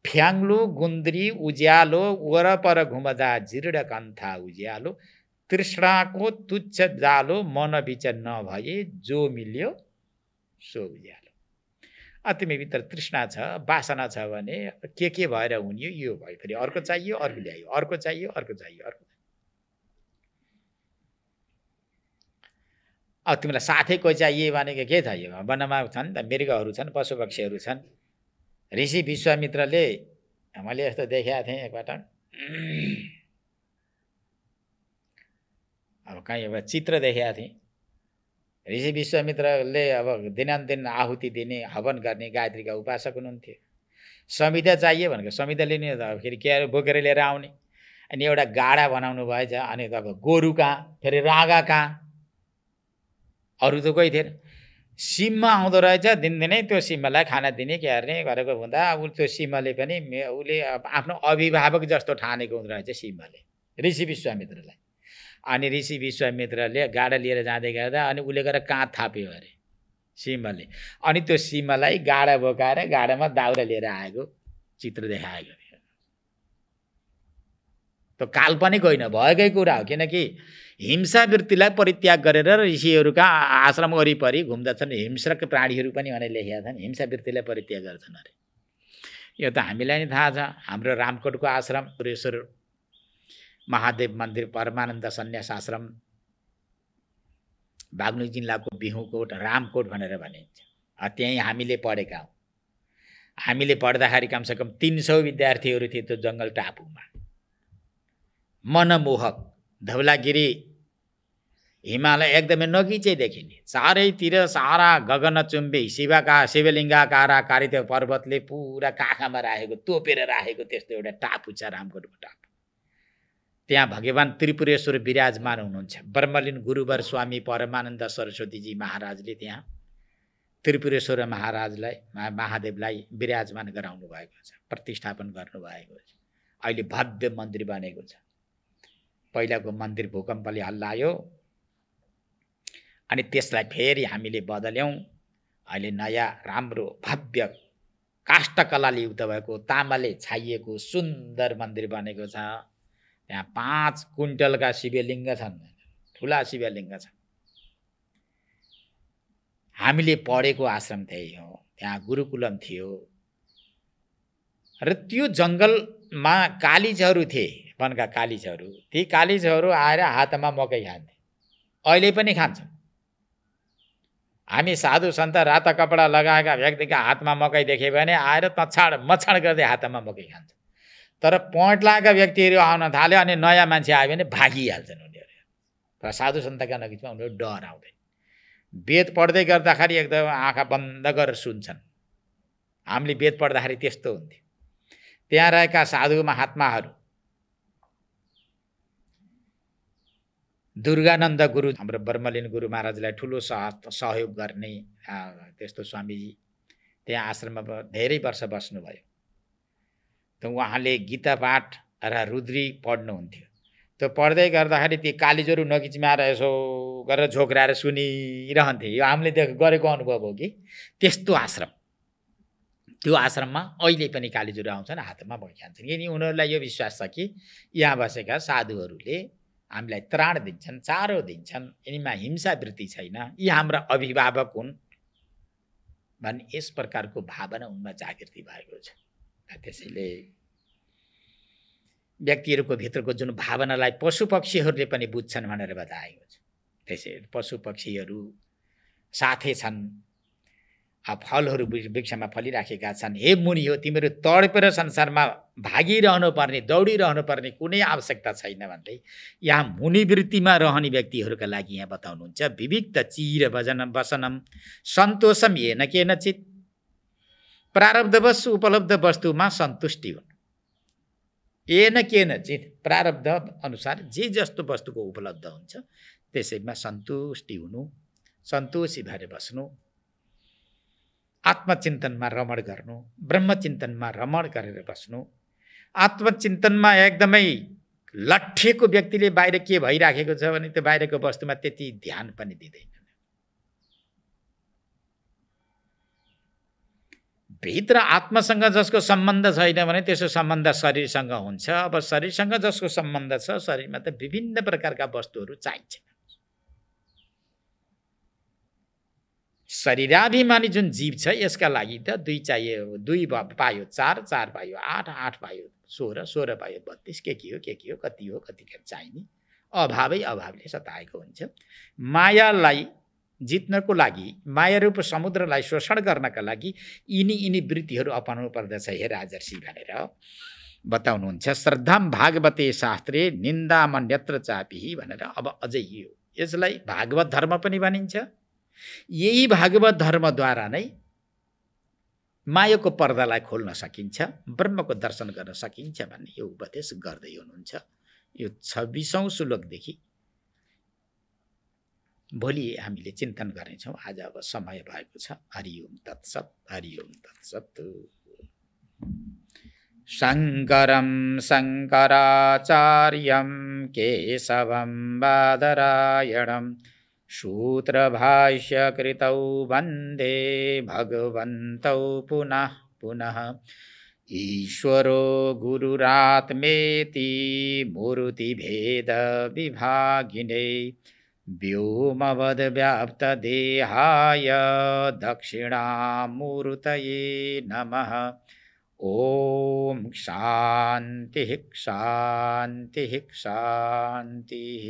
फ्याङ्लु गुन्द्री उज्यालो, वरपर घुमदा जीर्ण कन्था उज्यालो, तृष्णाको तुच्छ जालो, मन बिच नभए जो मिल्यो सो उज्यालो। तिमीभित्र तृष्णा छ, वासना छ भने के भएर हुने यो भयो, फेरि अर्को चाहियो, अर्को ल्यायो, अर्को चाहियो, अर्को चाहियो, अर्को। अब तिमीलाई साथै कोही चाहिए भनेको के चाहियो? वनमा छन् त मृगहरू छन्, पशुपक्षीहरू छन्। ऋषि विश्वामित्रले, मैले यस्तो देखेका थिएँ एकपटक, अब कहीँ एउटा चित्र देखेका थिएँ। ऋषि विश्वामित्रले अब दिनानुदिन आहुति दिने, हवन गर्ने गायत्रीका उपासक हुनुहुन्थ्यो। समिधा चाहियो भनेको समिधा लिने, फेरि के बोकेर लिएर आउने। अनि एउटा गाडा बनाउनु भएछ। अनि तपाईँ गोरु कहाँ, फेरि रागा कहाँ, अरू त कोही थिएन। सिंह आउँदो रहेछ, दिनदिनै त्यो सिंहलाई खाना दिने के गर्ने गरेको हुँदा त्यो सिंहले पनि उसले आफ्नो अभिभावक जस्तो ठानेको हुँदो रहेछ सिंहले ऋषि विश्वामित्रलाई। अनि ऋषि विश्वामित्रले गाडा लिएर जाँदै गर्दा अनि उसले गएर काँध थाप्यो अरे सिंहले। अनि त्यो सिंहलाई गाडा बोकाएर गाडामा दाउरा लिएर आएको चित्र देखाएको थियो। त्यो काल्पनिक होइन, भएकै कुरा हो। किनकि हिंसा वृत्तिलाई परित्याग गरेर ऋषिहरूका आश्रम वरिपरि घुम्दछन् हिंस्रक प्राणीहरू पनि भनेर लेखेका छन्। हिंसा वृत्तिलाई परित्याग गर्छन् अरे। यो त हामीलाई नै थाहा छ। हाम्रो रामकोटको आश्रम, पुरेश्वर महादेव मन्दिर, परमानन्द सन्यास आश्रम, बागलुङ जिल्लाको बिहुकोट रामकोट भनेर भनिन्छ। त्यहीँ हामीले पढेका हौँ। हामीले पढ्दाखेरि कमसेकम 300 विद्यार्थीहरू थिए त्यो जङ्गल टापुमा। मनमोहक धवलागिरी हिमालय एकदमै नगिचै देखिने, चारैतिर सारा गगनचुम्बी शिवलिङ्गाकार आकारित पर्वतले पुरा काखमा राखेको, तोपेर राखेको त्यस्तो एउटा टापु छ रामकोटको टापु। त्यहाँ भगवान त्रिपुरेश्वर विराजमान हुनुहुन्छ। ब्रह्मलीन गुरुवर स्वामी परमानन्द सरस्वतीजी महाराजले त्यहाँ त्रिपुरेश्वर महाराजलाई, महादेवलाई विराजमान गराउनु भएको छ, प्रतिष्ठापन गर्नुभएको छ। अहिले भव्य मन्दिर बनेको छ। पहिलाको मन्दिर भूकम्पले हल्लायो, अनि त्यसलाई फेरि हामीले बदल्यौँ। अहिले नयाँ राम्रो भव्य काष्ठकलाले युक्त भएको तामाले छाइएको सुन्दर मन्दिर बनेको छ। त्यहाँ 5 क्विन्टलका शिवलिङ्ग छन्, ठुला शिवलिङ्ग छन्। हामीले पढेको आश्रम त्यही हो, त्यहाँ गुरुकुलम थियो र त्यो जङ्गलमा कालिजहरू थिए, वनका कालिजहरू। ती कालिजहरू आएर हातमा मकै खान्थे, अहिले पनि खान्छन्। हामी साधु सन्त राता कपडा लगाएका व्यक्तिका हातमा मकै देख्यो भने आएर तछाड मछाड गर्दै हातमा मकै खान्छ। तर पॉइन्ट लगाएका व्यक्तिहरू आउन थाल्यो अनि नयाँ मान्छे आयो भने भागिहाल्छन् उनीहरू। र साधु सन्तका नजिकमा उनीहरू डर आउँदैन। वेद पढ्दै गर्दाखेरि एकदम आँखा बन्द गरेर सुन्छन्। हामीले वेद पढ्दाखेरि त्यस्तो हुन्थ्यो। त्यहाँ रहेका साधु महात्माहरू, दुर्गानन्द गुरु, हाम्रो बर्मलिन गुरु महाराजलाई ठुलो सहयोग गर्ने त्यस्तो स्वामीजी त्यहाँ आश्रममा धेरै वर्ष बस्नुभयो। त उहाँले गीता पाठ र रुद्री पढ्नुहुन्थ्यो। त्यो पढ्दै गर्दाखेरि ती कालिजहरू नकिचमाएर यसो गरेर झोक्राएर सुनिरहन्थे। यो हामीले गरेको अनुभव हो कि त्यस्तो आश्रम। त्यो आश्रममा अहिले पनि कालिजहरू आउँछन्, हातमा मकै खान्छन्। किनकि उनीहरूलाई यो विश्वास छ कि यहाँ बसेका साधुहरूले हामीलाई त्राण दिन्छन्, चारो दिन्छन्, यिनीमा हिंसा वृत्ति छैन, यी हाम्रा अभिभावक हुन् भन्ने यस प्रकारको भावना उनमा जागृति भएको छ। त्यसैले व्यक्तिहरूको भित्रको जुन भावनालाई पशु पक्षीहरूले पनि बुझ्छन् भनेर बताएको छ। त्यसैले पशु पक्षीहरू साथै छन्, फलहरू वृक्षमा फलिराखेका छन्। हे मुनि हो, तिमीहरू तडपेर संसारमा भागिरहनु पर्ने, दौडिरहनु पर्ने कुनै आवश्यकता छैन भन्दै यहाँ मुनिवृत्तिमा रहने व्यक्तिहरूका लागि यहाँ बताउनुहुन्छ। विविक्त चिर भजनम वसनम सन्तोषम येन केनचित्, प्रारब्धवश उपलब्ध वस्तुमा सन्तुष्टि हुनु। येन केनचित्, प्रारब्ध अनुसार जे जस्तो वस्तुको उपलब्ध हुन्छ त्यसैमा सन्तुष्टि हुनु, सन्तोषी भएर बस्नु, आत्मचिन्तनमा रमण गर्नु, ब्रह्मचिन्तनमा रमण गरेर बस्नु। आत्मचिन्तनमा एकदमै लट्ठिएको व्यक्तिले बाहिर के भइराखेको छ भने त्यो बाहिरको वस्तुमा त्यति ध्यान पनि दिँदैन। भित्र आत्मसँग जसको सम्बन्ध छैन भने त्यसको सम्बन्ध शरीरसँग हुन्छ। अब शरीरसँग जसको सम्बन्ध छ, शरीरमा त विभिन्न प्रकारका वस्तुहरू चाहिन्छ। शरीराभिमानी जुन जीव छ यसका लागि त 2 चाहियो, 2 पायो 4, 4 पायो 8, 8 पायो 16, 16 पायो 32, के हो कति हो कति चाहिने अभावै अभावले सताएको हुन्छ। मायालाई जित्नको लागि, माया रूप समुद्रलाई शोषण गर्नका लागि यिनी वृत्तिहरू अपनाउनु पर्दछ हे राजर्षि भनेर बताउनुहुन्छ। श्रद्धाम भागवते शास्त्रे निन्दामन्यत्र चापि भनेर। अब अझै यसलाई भागवत धर्म पनि भनिन्छ। यही भागवत धर्मद्वारा नै मायाको पर्दालाई खोल्न सकिन्छ, ब्रह्मको दर्शन गर्न सकिन्छ भन्ने यो उपदेश गर्दै हुनुहुन्छ। यो 26औं श्लोकदेखि भोलि हामीले चिन्तन गर्नेछौँ। आज अब समय भएको छ। हरिओम तत्सत्, हरिओम तत्सत्। शङ्करं शङ्कराचार्यं केशवं बादरायणं सूत्रभाष्यकृतौ वन्दे भगवन्तौ पुनः पुनः। ईश्वरो गुरुरात्मेति मूर्तिभेदविभागिने व्योमवद्व्याप्तदेहाय दक्षिणामूर्तये नमः। ॐ शान्तिः शान्तिः शान्तिः।